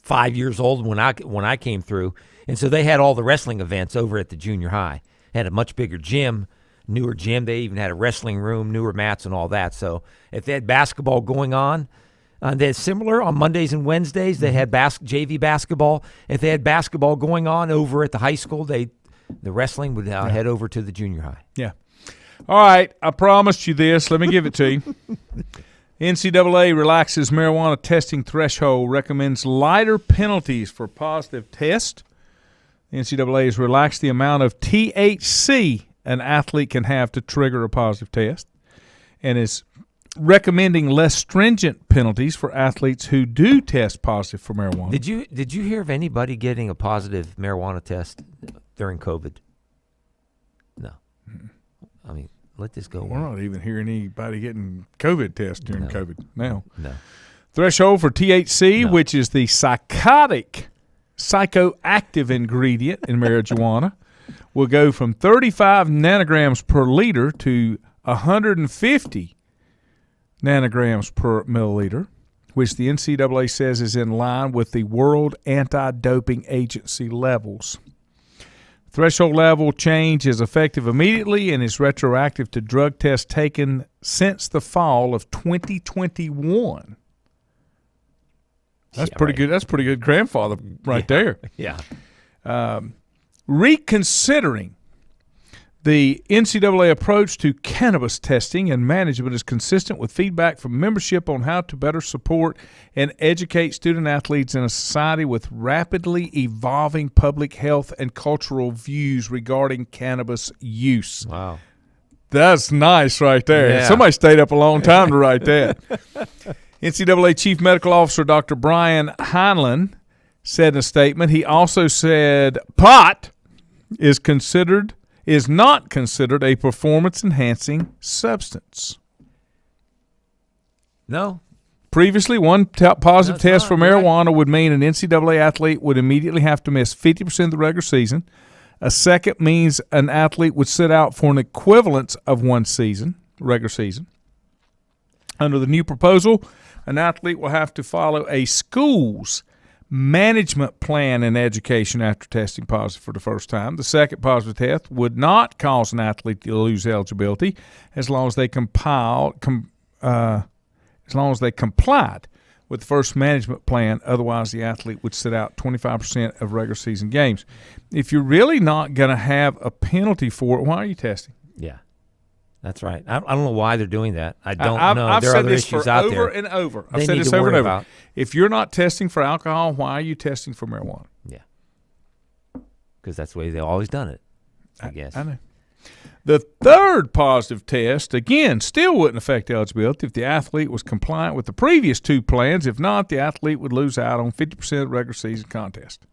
Speaker 2: 5 years old when I came through, and so they had all the wrestling events over at the junior high. Had a much bigger gym, newer gym. They even had a wrestling room, newer mats, and all that. So if they had basketball going on, they're similar on Mondays and Wednesdays. They had JV basketball. If they had basketball going on over at the high school, the wrestling would head over to the junior high.
Speaker 1: Yeah. All right, I promised you this. Let me give it to you. NCAA relaxes marijuana testing threshold, recommends lighter penalties for positive test. The NCAA has relaxed the amount of THC an athlete can have to trigger a positive test and is recommending less stringent penalties for athletes who do test positive for marijuana.
Speaker 2: Did you hear of anybody getting a positive marijuana test during COVID? No. I mean, let this go.
Speaker 1: We're not even hearing anybody getting COVID tests during COVID now.
Speaker 2: No.
Speaker 1: Threshold for THC, which is the psychoactive ingredient in marijuana, will go from 35 nanograms per liter to 150 nanograms per milliliter, which the NCAA says is in line with the World Anti-Doping Agency levels. Threshold level change is effective immediately and is retroactive to drug tests taken since the fall of 2021. That's pretty good. That's pretty good grandfather right there.
Speaker 2: Yeah.
Speaker 1: Reconsidering the NCAA approach to cannabis testing and management is consistent with feedback from membership on how to better support and educate student athletes in a society with rapidly evolving public health and cultural views regarding cannabis use.
Speaker 2: Wow.
Speaker 1: That's nice right there.
Speaker 2: Yeah.
Speaker 1: Somebody stayed up a long time to write that. NCAA Chief Medical Officer Dr. Brian Heinlein said in a statement, he also said pot is not considered a performance-enhancing substance.
Speaker 2: No.
Speaker 1: Previously, one positive test for marijuana would mean an NCAA athlete would immediately have to miss 50% of the regular season. A second means an athlete would sit out for an equivalence of one season, regular season. Under the new proposal, an athlete will have to follow a school's management plan in education after testing positive for the first time. The second positive test would not cause an athlete to lose eligibility as long as they complied with the first management plan. Otherwise, the athlete would sit out 25% of regular season games. If you're really not going to have a penalty for it, why are you testing?
Speaker 2: Yeah. That's right. I don't know why they're doing that. I don't know.
Speaker 1: I've
Speaker 2: there are
Speaker 1: said
Speaker 2: other
Speaker 1: this
Speaker 2: issues
Speaker 1: for
Speaker 2: out
Speaker 1: over
Speaker 2: there.
Speaker 1: and over.
Speaker 2: They
Speaker 1: I've said
Speaker 2: need
Speaker 1: this
Speaker 2: to
Speaker 1: over and
Speaker 2: worry
Speaker 1: over.
Speaker 2: about.
Speaker 1: If you're not testing for alcohol, why are you testing for marijuana?
Speaker 2: Yeah. Because that's the way they've always done it, I guess.
Speaker 1: I know. The third positive test, again, still wouldn't affect eligibility if the athlete was compliant with the previous two plans. If not, the athlete would lose out on 50% of the regular season contest.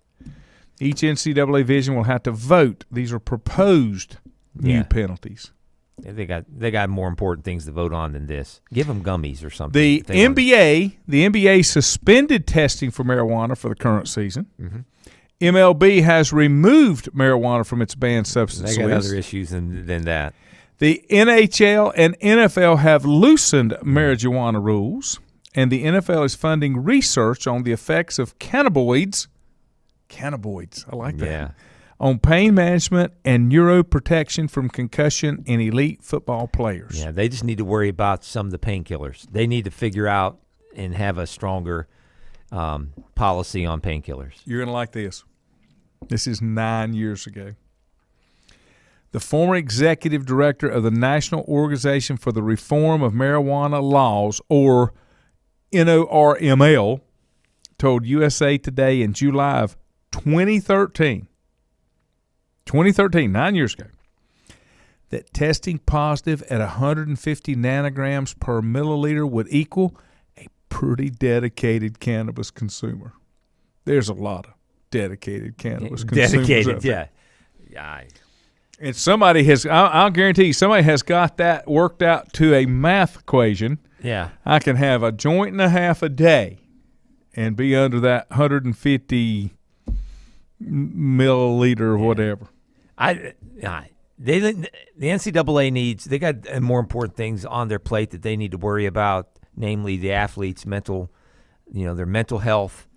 Speaker 1: Each NCAA division will have to vote. These are proposed new penalties.
Speaker 2: They got more important things to vote on than this. Give them gummies or something.
Speaker 1: The NBA suspended testing for marijuana for the current season.
Speaker 2: Mm-hmm.
Speaker 1: MLB has removed marijuana from its banned substance
Speaker 2: They got
Speaker 1: list.
Speaker 2: other issues than that.
Speaker 1: The NHL and NFL have loosened marijuana rules, and the NFL is funding research on the effects of cannabinoids. Cannabinoids, I like that.
Speaker 2: Yeah.
Speaker 1: On pain management and neuroprotection from concussion in elite football players.
Speaker 2: Yeah, they just need to worry about some of the painkillers. They need to figure out and have a stronger policy on painkillers.
Speaker 1: You're going to like this. This is 9 years ago. The former executive director of the National Organization for the Reform of Marijuana Laws, or NORML, told USA Today in July of 2013, 9 years ago, that testing positive at 150 nanograms per milliliter would equal a pretty dedicated cannabis consumer. There's a lot of dedicated cannabis consumers.
Speaker 2: Dedicated, yeah.
Speaker 1: And somebody has, I'll guarantee you, somebody has got that worked out to a math equation.
Speaker 2: Yeah.
Speaker 1: I can have a joint and a half a day and be under that 150 milliliter or whatever.
Speaker 2: The NCAA needs, they got more important things on their plate that they need to worry about, namely the athletes' mental, their mental health,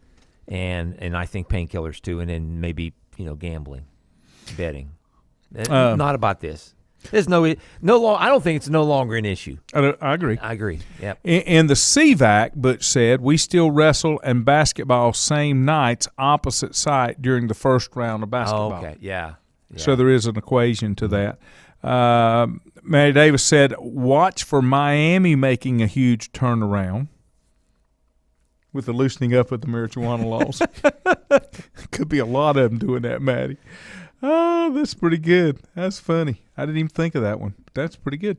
Speaker 2: and I think painkillers too, and then maybe gambling, betting. Not about this. There's I don't think it's no longer an issue.
Speaker 1: I agree.
Speaker 2: Yep.
Speaker 1: And the CVAC, Butch said, we still wrestle and basketball same nights, opposite site during the first round of basketball.
Speaker 2: Oh, okay, yeah.
Speaker 1: So there is an equation to that. Mary Davis said, watch for Miami making a huge turnaround with the loosening up of the marijuana laws. Could be a lot of them doing that, Maddie. Oh, that's pretty good. That's funny. I didn't even think of that one. That's pretty good.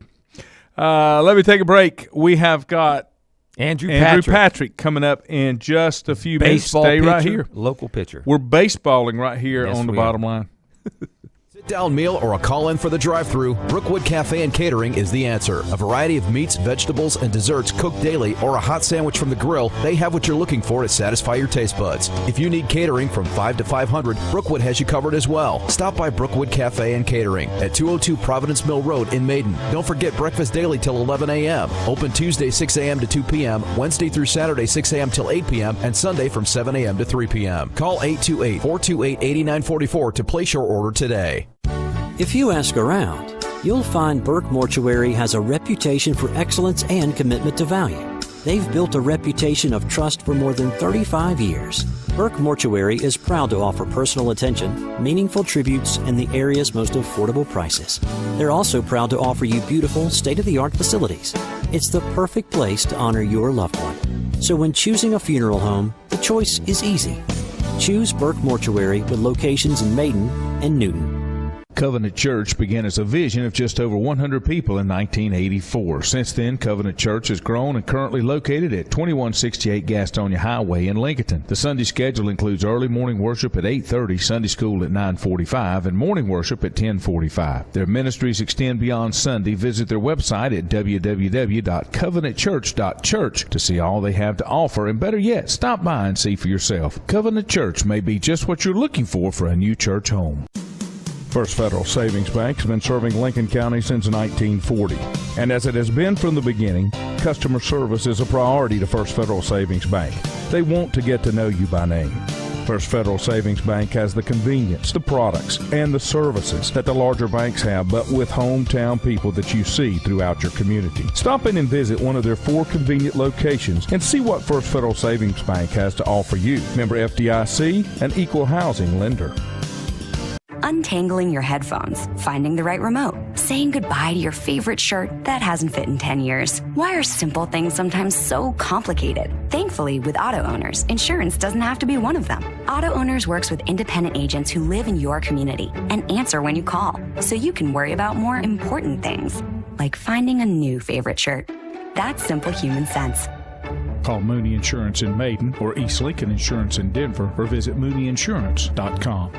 Speaker 1: Let me take a break. We have got
Speaker 2: Andrew
Speaker 1: Patrick coming up in just a few minutes. Stay right here.
Speaker 2: Local pitcher.
Speaker 1: We're baseballing right here on the bottom line.
Speaker 3: Sit-down meal or a call-in for the drive-thru, Brookwood Cafe and Catering is the answer. A variety of meats, vegetables, and desserts cooked daily or a hot sandwich from the grill, they have what you're looking for to satisfy your taste buds. If you need catering from 5 to 500, Brookwood has you covered as well. Stop by Brookwood Cafe and Catering at 202 Providence Mill Road in Maiden. Don't forget breakfast daily till 11 a.m. Open Tuesday 6 a.m. to 2 p.m., Wednesday through Saturday 6 a.m. till 8 p.m., and Sunday from 7 a.m. to 3 p.m. Call 828-428-8944 to place your order today.
Speaker 4: If you ask around, you'll find Burke Mortuary has a reputation for excellence and commitment to value. They've built a reputation of trust for more than 35 years. Burke Mortuary is proud to offer personal attention, meaningful tributes, and the area's most affordable prices. They're also proud to offer you beautiful, state-of-the-art facilities. It's the perfect place to honor your loved one. So when choosing a funeral home, the choice is easy. Choose Burke Mortuary with locations in Maiden and Newton.
Speaker 5: Covenant Church began as a vision of just over 100 people in 1984. Since then, Covenant Church has grown and currently located at 2168 Gastonia Highway in Lincoln. The Sunday schedule includes early morning worship at 8:30, Sunday school at 9:45, and morning worship at 10:45. Their ministries extend beyond Sunday. Visit their website at www.covenantchurch.church to see all they have to offer, and better yet, stop by and see for yourself. Covenant Church may be just what you're looking for a new church home.
Speaker 8: First Federal Savings Bank has been serving Lincoln County since 1940. And as it has been from the beginning, customer service is a priority to First Federal Savings Bank. They want to get to know you by name. First Federal Savings Bank has the convenience, the products, and the services that the larger banks have, but with hometown people that you see throughout your community. Stop in and visit one of their 4 convenient locations and see what First Federal Savings Bank has to offer you. Member FDIC, an equal housing lender.
Speaker 6: Untangling your headphones, finding the right remote, saying goodbye to your favorite shirt that hasn't fit in 10 years. Why are simple things sometimes so complicated? Thankfully, with auto owners, insurance doesn't have to be one of them. Auto Owners works with independent agents who live in your community and answer when you call, so you can worry about more important things, like finding a new favorite shirt. That's simple human sense.
Speaker 1: Call Mooney Insurance in Maiden or East Lincoln Insurance in Denver, or visit mooneyinsurance.com.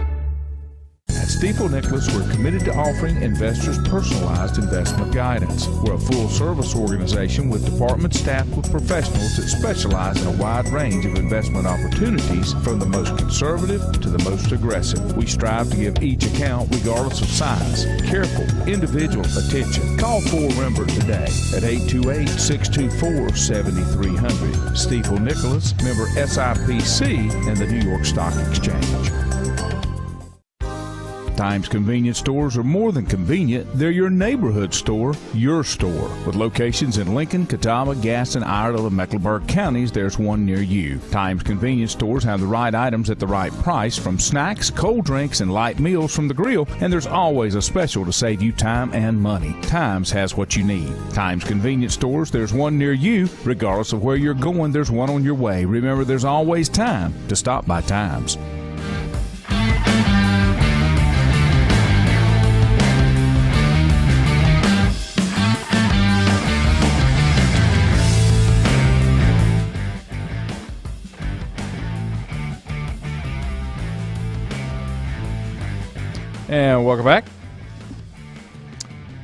Speaker 1: At Stifel Nicholas, we're committed to offering investors personalized investment guidance. We're a full-service organization with department staffed with professionals that specialize in a wide range of investment opportunities, from the most conservative to the most aggressive. We strive to give each account, regardless of size, careful, individual attention. Call for Rembert today at 828-624-7300. Stifel Nicholas, member SIPC and the New York Stock Exchange. Times convenience stores are more than convenient. They're your neighborhood store, your store. With locations in Lincoln, Catawba, Gaston, Iredell, and Mecklenburg counties, there's one near you. Times convenience stores have the right items at the right price, from snacks, cold drinks, and light meals from the grill, and there's always a special to save you time and money. Times has what you need. Times convenience stores, there's one near you. Regardless of where you're going, there's one on your way. Remember, there's always time to stop by Times. And welcome back.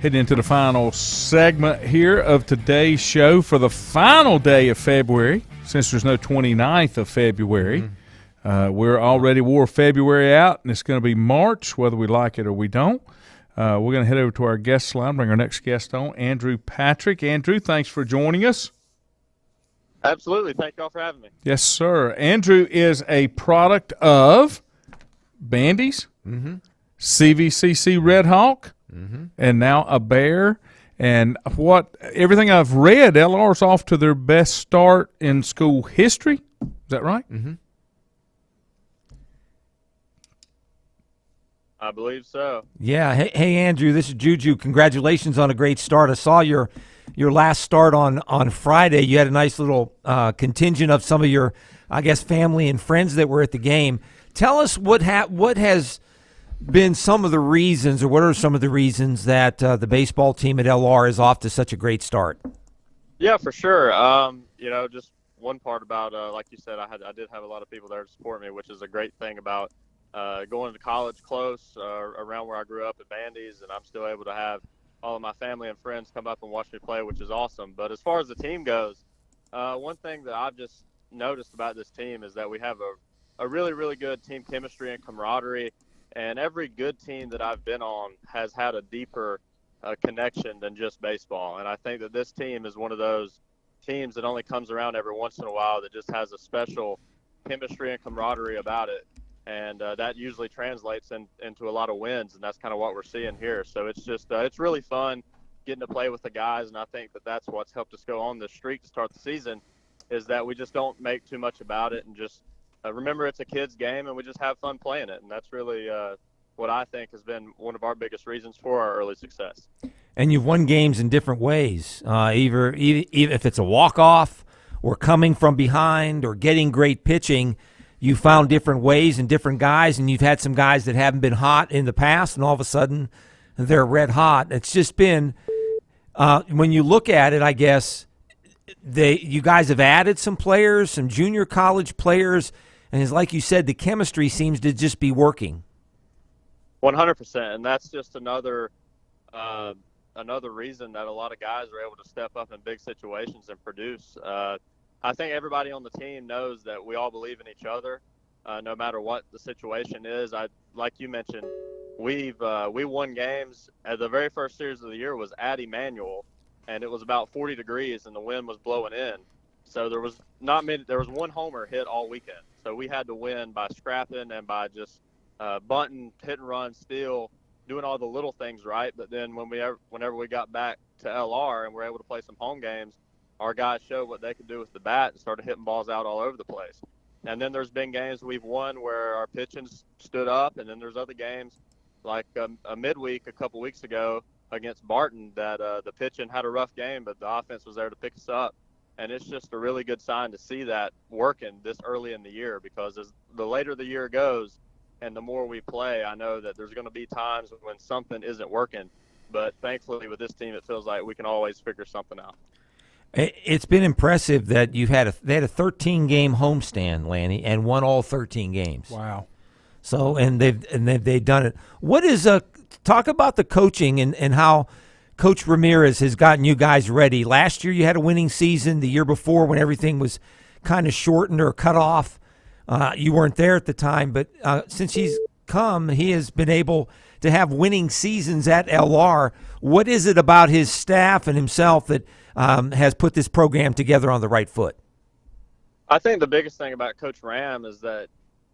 Speaker 1: Heading into the final segment here of today's show for the final day of February, since there's no 29th of February. We're already wore February out, and it's going to be March, whether we like it or we don't. We're going to head over to our guest line, bring our next guest on, Andrew Patrick. Andrew, thanks for joining us.
Speaker 9: Absolutely. Thank you all for having me.
Speaker 1: Yes, sir. Andrew is a product of Bandy's, CVCC Red Hawk, and now a Bear. And everything I've read, LR's off to their best start in school history. Is that right?
Speaker 9: I believe so.
Speaker 2: Yeah. Hey, Andrew, this is Juju. Congratulations on a great start. I saw your last start on Friday. You had a nice little contingent of some of your, I guess, family and friends that were at the game. Tell us what has been some of the reasons, or what are some of the reasons that the baseball team at LR is off to such a great start?
Speaker 9: Yeah, for sure. Just one part about, like you said, I did have a lot of people there to support me, which is a great thing about going to college close around where I grew up at Bandy's, and I'm still able to have all of my family and friends come up and watch me play, which is awesome. But as far as the team goes, one thing that I've just noticed about this team is that we have a really, really good team chemistry and camaraderie, and every good team that I've been on has had a deeper connection than just baseball. And I think that this team is one of those teams that only comes around every once in a while that just has a special chemistry and camaraderie about it. And that usually translates into a lot of wins, and that's kind of what we're seeing here. So it's just it's really fun getting to play with the guys, and I think that that's what's helped us go on this streak to start the season, is that we just don't make too much about it and just remember it's a kid's game, and we just have fun playing it. And that's really what I think has been one of our biggest reasons for our early success.
Speaker 2: And you've won games in different ways, either if it's a walk-off or coming from behind or getting great pitching. You found different ways and different guys, and you've had some guys that haven't been hot in the past, and all of a sudden they're red hot. It's just been when you look at it, I guess, you guys have added some players, some junior college players, and it's like you said, the chemistry seems to just be working.
Speaker 9: 100%, and that's just another reason that a lot of guys are able to step up in big situations and produce. I think everybody on the team knows that we all believe in each other, no matter what the situation is. Like you mentioned, we won games. The very first series of the year was at Emmanuel, and it was about 40 degrees, and the wind was blowing in. So there was one homer hit all weekend. So we had to win by scrapping and by just bunting, hit and run, steal, doing all the little things right. But then whenever we got back to LR and were able to play some home games, our guys showed what they could do with the bat and started hitting balls out all over the place. And then there's been games we've won where our pitching stood up, and then there's other games like a midweek a couple weeks ago against Barton that the pitching had a rough game, but the offense was there to pick us up. And it's just a really good sign to see that working this early in the year, because as the later the year goes and the more we play, I know that there's going to be times when something isn't working. But thankfully with this team, it feels like we can always figure something out.
Speaker 2: It's been impressive that they had a 13-game homestand, Lanny, and won all 13 games.
Speaker 1: Wow!
Speaker 2: So they've done it. What is talk about the coaching and how Coach Ramirez has gotten you guys ready? Last year you had a winning season. The year before, when everything was kind of shortened or cut off, you weren't there at the time. But since he's come, he has been able to have winning seasons at LR. What is it about his staff and himself that has put this program together on the right foot?
Speaker 9: I think the biggest thing about Coach Ram is that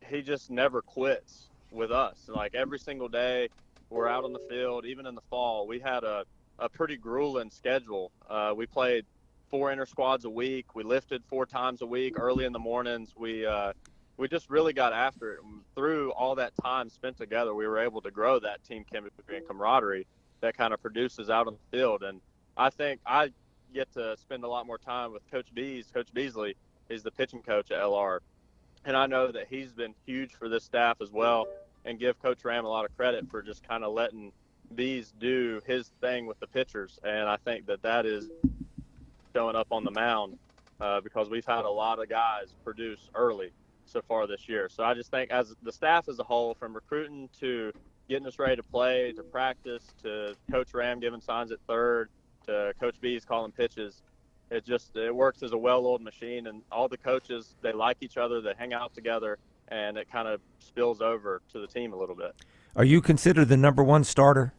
Speaker 9: he just never quits with us. Like every single day we're out on the field, even in the fall. We had a pretty grueling schedule. We played 4 inter-squads a week. We lifted 4 times a week early in the mornings. We just really got after it. And through all that time spent together, we were able to grow that team chemistry and camaraderie that kind of produces out on the field. And I think I get to spend a lot more time with Coach Beasley is the pitching coach at LR. And I know that he's been huge for this staff as well, and give Coach Ram a lot of credit for just kind of letting Bees do his thing with the pitchers. And I think that is showing up on the mound because we've had a lot of guys produce early so far this year. So I just think as the staff as a whole, from recruiting to getting us ready to play, to practice, to Coach Ram giving signs at third, to Coach Bees calling pitches, it works as a well-oiled machine. And all the coaches, they like each other, they hang out together, and it kind of spills over to the team a little bit.
Speaker 2: Are you considered the number one starter?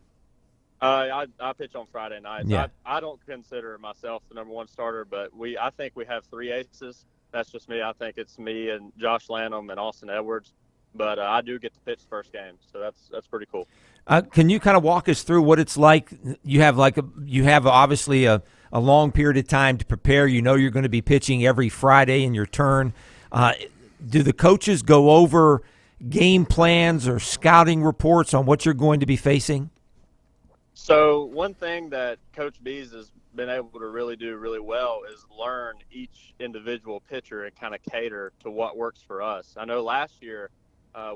Speaker 9: I pitch on Friday nights.
Speaker 2: Yeah.
Speaker 9: I don't consider myself the number one starter, but I think we have 3 aces. That's just me. I think it's me and Josh Lanham and Austin Edwards. But I do get to pitch the first game, so that's pretty cool.
Speaker 2: Can you kind of walk us through what it's like? You have obviously a long period of time to prepare. You know you're going to be pitching every Friday in your turn. Do the coaches go over game plans or scouting reports on what you're going to be facing?
Speaker 9: So one thing that Coach Bees has been able to really do really well is learn each individual pitcher and kind of cater to what works for us. I know last year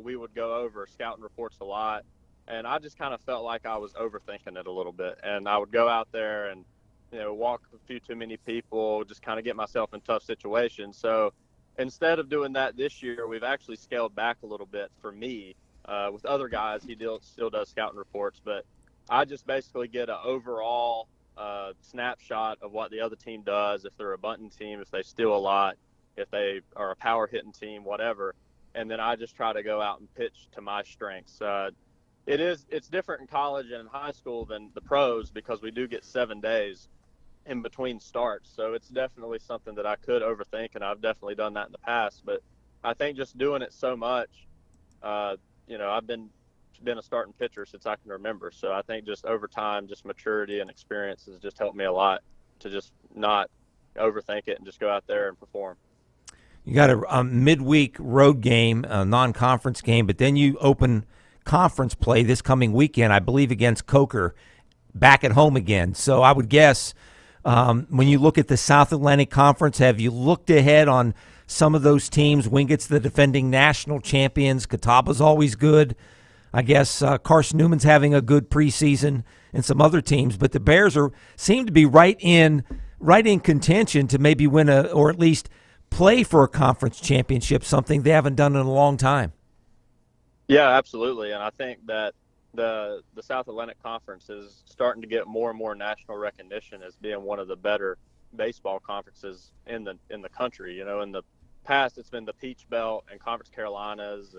Speaker 9: we would go over scouting reports a lot, and I just kind of felt like I was overthinking it a little bit. And I would go out there and, walk a few too many people, just kind of get myself in tough situations. So instead of doing that this year, we've actually scaled back a little bit for me with other guys, he still does scouting reports, but I just basically get an overall snapshot of what the other team does, if they're a bunting team, if they steal a lot, if they are a power hitting team, whatever. And then I just try to go out and pitch to my strengths. It's different in college and in high school than the pros because we do get 7 days in between starts. So it's definitely something that I could overthink, and I've definitely done that in the past. But I think just doing it so much, I've been a starting pitcher since I can remember. So I think just over time, just maturity and experience has just helped me a lot to just not overthink it and just go out there and perform.
Speaker 2: You got a midweek road game, a non-conference game, but then you open conference play this coming weekend, I believe, against Coker, back at home again. So I would guess when you look at the South Atlantic Conference, have you looked ahead on some of those teams? Wingett's the defending national champions. Catawba's always good. I guess Carson Newman's having a good preseason, and some other teams. But the Bears seem to be right in contention to maybe win or at least play for a conference championship, something they haven't done in a long time.
Speaker 9: Yeah, absolutely. And I think that the South Atlantic Conference is starting to get more and more national recognition as being one of the better baseball conferences in the country. In the past, it's been the Peach Belt and Conference Carolinas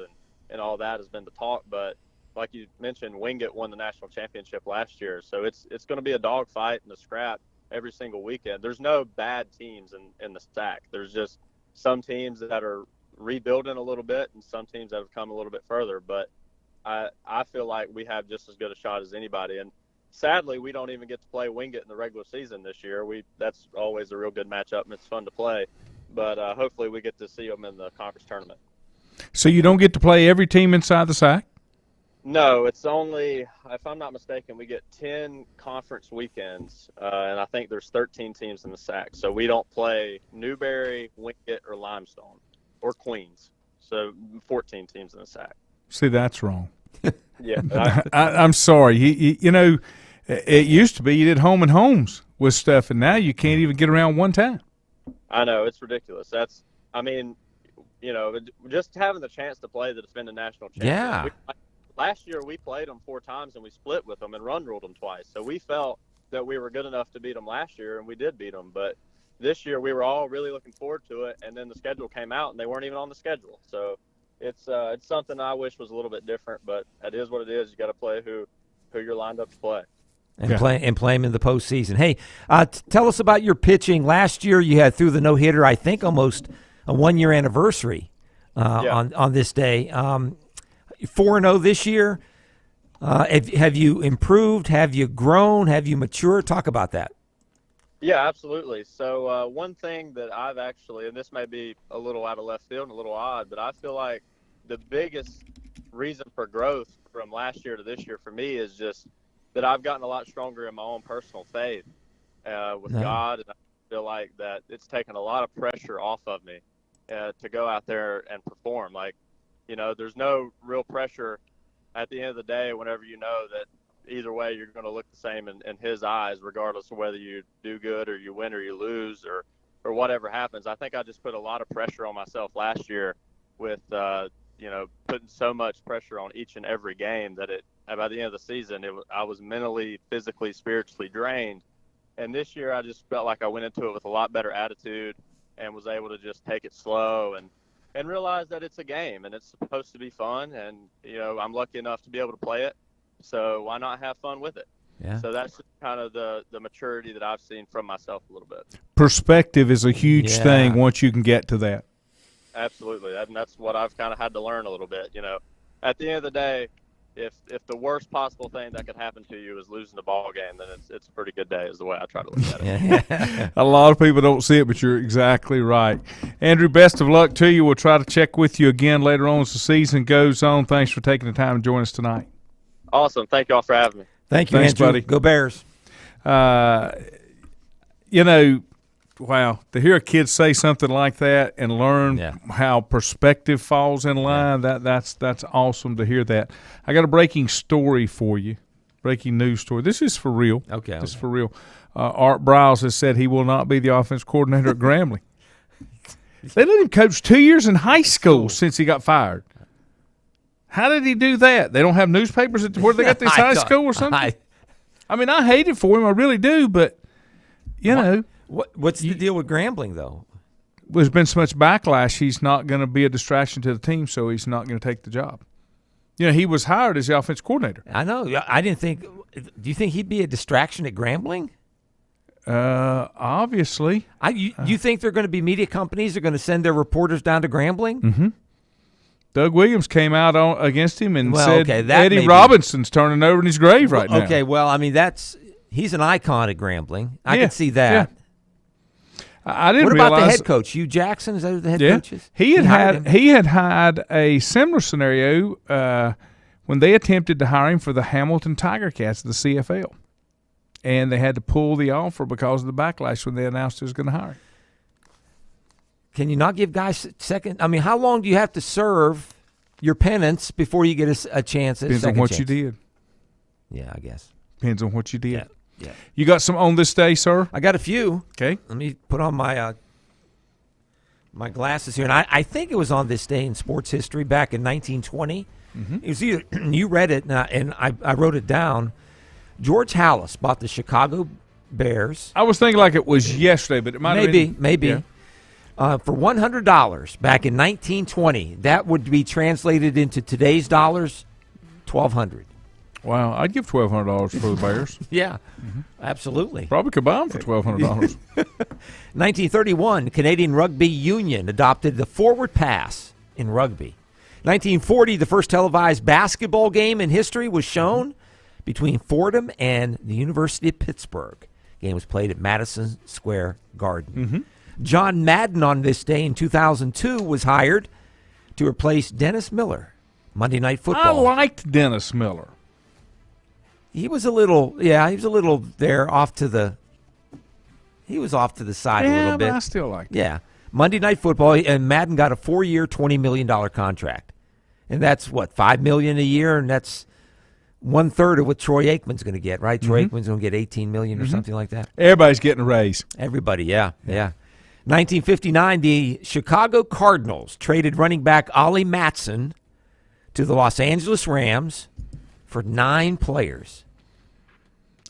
Speaker 9: and all that has been the talk. But like you mentioned, Wingate won the national championship last year. So it's going to be a dogfight and a scrap every single weekend. There's no bad teams in the SAC. There's just some teams that are rebuilding a little bit and some teams that have come a little bit further. But I feel like we have just as good a shot as anybody. And sadly, we don't even get to play Wingate in the regular season this year. That's always a real good matchup, and it's fun to play. But hopefully we get to see them in the conference tournament.
Speaker 1: So you don't get to play every team inside the SAC?
Speaker 9: No, it's only, if I'm not mistaken, we get 10 conference weekends, and I think there's 13 teams in the SAC. So we don't play Newberry, Wingate, or Limestone, or Queens. So 14 teams in the SAC.
Speaker 1: See, that's wrong.
Speaker 9: Yeah.
Speaker 1: I'm sorry. It used to be you did home and homes with stuff, and now you can't even get around one time.
Speaker 9: I know. It's ridiculous. Just having the chance to play the defending national champion.
Speaker 2: Yeah.
Speaker 9: Last year we played them 4 times and we split with them and run ruled them twice. So we felt that we were good enough to beat them last year, and we did beat them. But this year we were all really looking forward to it, and then the schedule came out and they weren't even on the schedule. So it's something I wish was a little bit different, but it is what it is. You got to play who you're lined up to play.
Speaker 2: And play them in the postseason. Hey, tell us about your pitching. Last year you had through the no-hitter, I think almost a 1-year anniversary on this day. 4-0 this year. Have you improved? Have you grown? Have you matured? Talk about that.
Speaker 9: Yeah, absolutely. So one thing that I've actually, and this may be a little out of left field and a little odd, but I feel like the biggest reason for growth from last year to this year for me is just that I've gotten a lot stronger in my own personal faith with God, and I feel like that it's taken a lot of pressure off of me to go out there and perform. Like, there's no real pressure at the end of the day whenever you know that either way you're going to look the same in his eyes, regardless of whether you do good or you win or you lose or whatever happens. I think I just put a lot of pressure on myself last year with, putting so much pressure on each and every game that by the end of the season, I was mentally, physically, spiritually drained. And this year I just felt like I went into it with a lot better attitude and was able to just take it slow and realize that it's a game and it's supposed to be fun. And, I'm lucky enough to be able to play it. So why not have fun with it? Yeah. So that's just kind of the maturity that I've seen from myself a little bit.
Speaker 1: Perspective is a huge thing once you can get to that.
Speaker 9: Absolutely. And that's what I've kind of had to learn a little bit. At the end of the day, if the worst possible thing that could happen to you is losing the ball game, then it's a pretty good day is the way I try to look at it.
Speaker 1: A lot of people don't see it, but you're exactly right. Andrew, best of luck to you. We'll try to check with you again later on as the season goes on. Thanks for taking the time to join us tonight.
Speaker 9: Awesome. Thank you all for having me.
Speaker 2: Thank you,
Speaker 1: Thanks,
Speaker 2: Andrew.
Speaker 1: buddy.
Speaker 2: Go Bears.
Speaker 1: Wow, to hear a kid say something like that and learn how perspective falls in line, that's awesome to hear that. I got a breaking story for you, breaking news story. This is for real.
Speaker 2: Okay.
Speaker 1: This is for real. Art Briles has said he will not be the offense coordinator at Grambling. They let him coach 2 years in high school since he got fired. How did he do that? They don't have newspapers where they got this high school or something? I mean, I hate it for him. I really do, but, you know.
Speaker 2: What's the deal with Grambling, though?
Speaker 1: There's been so much backlash, he's not going to be a distraction to the team, so he's not going to take the job. You know, he was hired as the offensive coordinator.
Speaker 2: I know. I didn't think – do you think he'd be a distraction at Grambling?
Speaker 1: Obviously.
Speaker 2: You think they're going to be media companies that are going to send their reporters down to Grambling?
Speaker 1: Mm-hmm. Doug Williams came out against him and said Eddie Robinson's turning over in his grave right now.
Speaker 2: Okay, well, I mean, he's an icon at Grambling. I can see that.
Speaker 1: Yeah. I didn't
Speaker 2: What
Speaker 1: realize,
Speaker 2: about the head coach, Hugh Jackson? Is that who the head coach is?
Speaker 1: He had had a similar scenario when they attempted to hire him for the Hamilton Tiger Cats of the CFL, and they had to pull the offer because of the backlash when they announced he was going to hire him.
Speaker 2: Can you not give guys second? I mean, how long do you have to serve your penance before you get a chance at
Speaker 1: Depends on what you did.
Speaker 2: Yeah, I guess.
Speaker 1: Depends on what you did.
Speaker 2: Yeah.
Speaker 1: You got some on this day, sir?
Speaker 2: I got a few.
Speaker 1: Okay.
Speaker 2: Let me put on my my glasses here. And I think it was on this day in sports history back in 1920. Mm-hmm. It was either you read it and I wrote it down. George Halas bought the Chicago Bears.
Speaker 1: I was thinking like it was yesterday, but it might have been.
Speaker 2: Maybe.
Speaker 1: Yeah.
Speaker 2: For $100 back in 1920, that would be translated into today's dollars, $1,200.
Speaker 1: Wow, I'd give $1,200 for the Bears.
Speaker 2: Yeah, absolutely.
Speaker 1: Probably could buy them for $1,200.
Speaker 2: 1931, Canadian Rugby Union adopted the forward pass in rugby. 1940, the first televised basketball game in history was shown between Fordham and the University of Pittsburgh. The game was played at Madison Square Garden.
Speaker 1: Mm-hmm.
Speaker 2: John Madden on this day in 2002 was hired to replace Dennis Miller, Monday Night Football.
Speaker 1: I liked Dennis Miller.
Speaker 2: He was a little there off to the side a little bit.
Speaker 1: But I still liked it.
Speaker 2: Yeah. Monday Night Football, and Madden got a 4-year, $20 million contract. And that's, $5 million a year, and that's 1/3 of what Troy Aikman's going to get, right? Troy Aikman's going to get $18 million or something like that.
Speaker 1: Everybody's getting a raise.
Speaker 2: Everybody, yeah. 1959, the Chicago Cardinals traded running back Ollie Matson to the Los Angeles Rams for 9 players.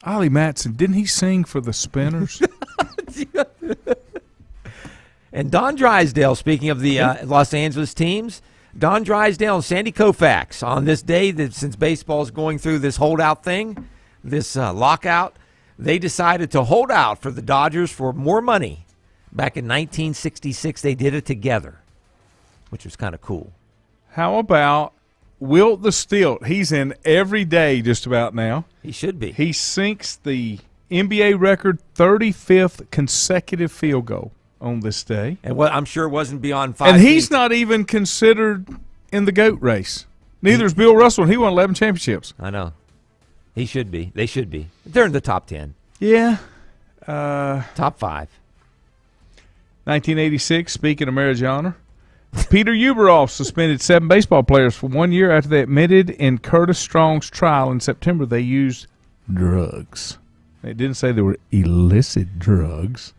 Speaker 1: Ollie Matson, didn't he sing for the Spinners?
Speaker 2: And Don Drysdale, speaking of the Los Angeles teams, Don Drysdale and Sandy Koufax on this day, that since baseball is going through this holdout thing, this lockout, they decided to hold out for the Dodgers for more money. Back in 1966, they did it together, which was kind of cool.
Speaker 1: How about Wilt the Stilt? He's in every day just about now.
Speaker 2: He should be.
Speaker 1: He sinks the NBA record 35th consecutive field goal on this day.
Speaker 2: And I'm sure it wasn't beyond 5
Speaker 1: And
Speaker 2: feet.
Speaker 1: he's not even considered in the GOAT race. Neither is Bill Russell, and he won 11 championships.
Speaker 2: I know. He should be. They should be. They're in the top 10.
Speaker 1: Yeah.
Speaker 2: Top 5.
Speaker 1: 1986, speaking of marriage honor, Peter Uberoff suspended 7 baseball players for 1 year after they admitted in Curtis Strong's trial in September they used drugs. They didn't say they were illicit drugs.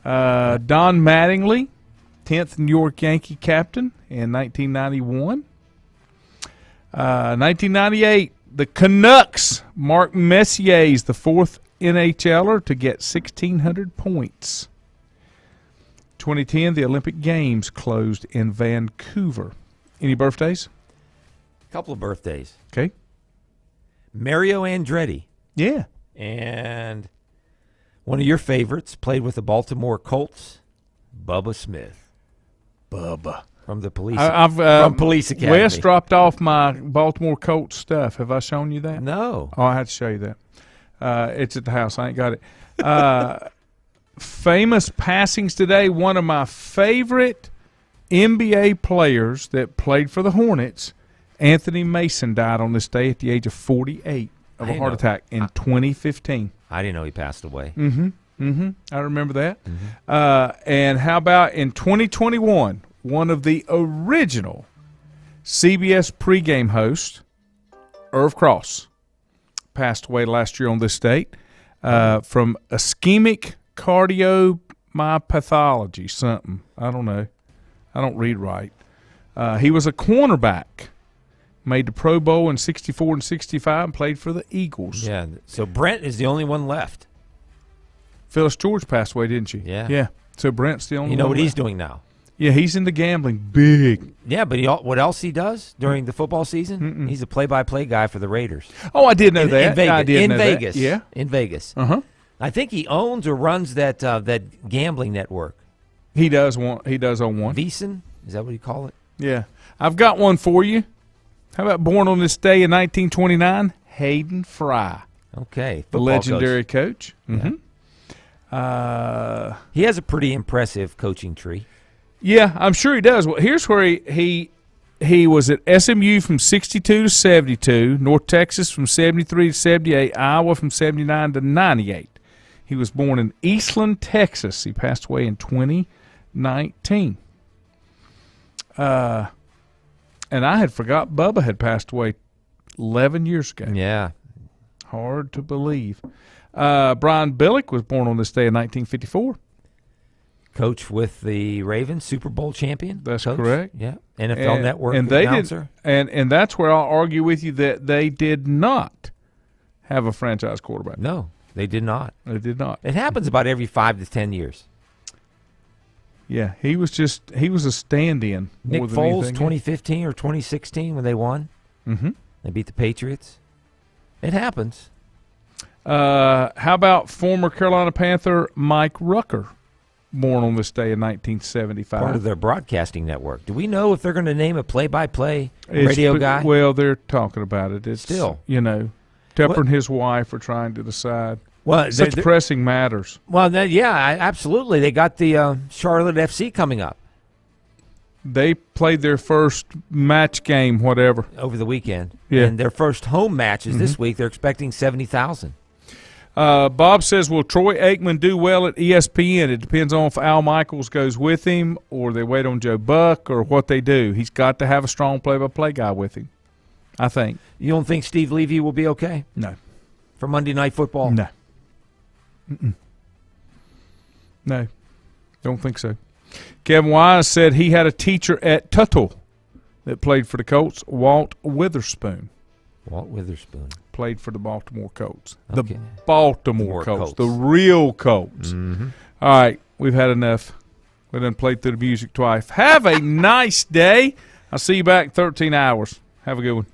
Speaker 1: Don Mattingly, 10th New York Yankee captain in 1991. 1998, the Canucks, Mark Messier's the 4th NHLer to get 1,600 points. 2010, the Olympic Games closed in Vancouver. Any birthdays?
Speaker 2: A couple of birthdays.
Speaker 1: Okay.
Speaker 2: Mario Andretti.
Speaker 1: Yeah.
Speaker 2: And one of your favorites, played with the Baltimore Colts, Bubba Smith.
Speaker 1: Bubba.
Speaker 2: From the police,
Speaker 1: from
Speaker 2: Police Academy.
Speaker 1: Wes dropped off my Baltimore Colts stuff. Have I shown you that?
Speaker 2: No.
Speaker 1: Oh, I had to show you that. It's at the house. I ain't got it. Famous passings today. One of my favorite NBA players that played for the Hornets, Anthony Mason, died on this day at the age of 48 of a heart attack in 2015.
Speaker 2: I didn't know he passed away.
Speaker 1: I remember that. And how about in 2021, one of the original CBS pregame hosts, Irv Cross, passed away last year on this date from ischemic cardiomyopathy, something. I don't know. I don't read right. He was a cornerback, Made the Pro Bowl in 64 and 65 and played for the Eagles.
Speaker 2: Yeah, so Brent is the only one left.
Speaker 1: Phyllis George passed away, didn't she?
Speaker 2: Yeah.
Speaker 1: Yeah. So Brent's the only one.
Speaker 2: You know what
Speaker 1: left.
Speaker 2: he's doing now?
Speaker 1: Yeah, he's into gambling big.
Speaker 2: Yeah, but what else he does during the football season? He's a play-by-play guy for the Raiders.
Speaker 1: Oh, I did know that.
Speaker 2: In Vegas.
Speaker 1: I did know
Speaker 2: Vegas.
Speaker 1: That. Yeah.
Speaker 2: In Vegas.
Speaker 1: Uh-huh.
Speaker 2: I think he owns or runs that gambling network.
Speaker 1: He does own one.
Speaker 2: VSiN? Is that what you call it?
Speaker 1: Yeah. I've got one for you. How about born on this day in 1929? Hayden Fry.
Speaker 2: Okay.
Speaker 1: The legendary coach.
Speaker 2: Yeah. He has a pretty impressive coaching tree.
Speaker 1: Yeah, I'm sure he does. Well, here's where he was at SMU from 62 to 72, North Texas from 73 to 78, Iowa from 79 to 98. He was born in Eastland, Texas. He passed away in 2019. And I had forgot Bubba had passed away 11 years ago.
Speaker 2: Yeah.
Speaker 1: Hard to believe. Brian Billick was born on this day in 1954.
Speaker 2: Coach with the Ravens, Super Bowl champion.
Speaker 1: That's
Speaker 2: coach.
Speaker 1: correct.
Speaker 2: Yeah, NFL Network
Speaker 1: and they
Speaker 2: announcer.
Speaker 1: And that's where I'll argue with you that they did not have a franchise quarterback.
Speaker 2: No, they did not.
Speaker 1: They did not.
Speaker 2: It happens about every 5 to 10 years.
Speaker 1: Yeah, he was a stand-in.
Speaker 2: Nick
Speaker 1: more than
Speaker 2: Foles,
Speaker 1: anything.
Speaker 2: 2015 or 2016 when they won.
Speaker 1: Mm-hmm.
Speaker 2: They beat the Patriots. It happens.
Speaker 1: How about former Carolina Panther Mike Rucker, born on this day in 1975?
Speaker 2: Part of their broadcasting network. Do we know if they're going to name a play-by-play radio guy?
Speaker 1: Well, they're talking about it. It's
Speaker 2: still,
Speaker 1: Tepper and his wife are trying to decide.
Speaker 2: Well,
Speaker 1: such pressing matters.
Speaker 2: Well, absolutely. They got the Charlotte FC coming up.
Speaker 1: They played their first match game, whatever,
Speaker 2: over the weekend.
Speaker 1: Yeah,
Speaker 2: and their first home match is this week. They're expecting 70,000.
Speaker 1: Bob says, will Troy Aikman do well at ESPN? It depends on if Al Michaels goes with him or they wait on Joe Buck or what they do. He's got to have a strong play-by-play guy with him, I think.
Speaker 2: You don't think Steve Levy will be okay?
Speaker 1: No.
Speaker 2: For Monday Night Football?
Speaker 1: No. No. Don't think so. Kevin Wise said he had a teacher at Tuttle that played for the Colts, Walt Witherspoon.
Speaker 2: Walt Witherspoon.
Speaker 1: Played for the Baltimore Colts.
Speaker 2: Okay.
Speaker 1: The Baltimore Colts. The real Colts.
Speaker 2: Mm-hmm.
Speaker 1: All right. We've had enough. We done played through the music twice. Have a nice day. I'll see you back in 13 hours. Have a good one.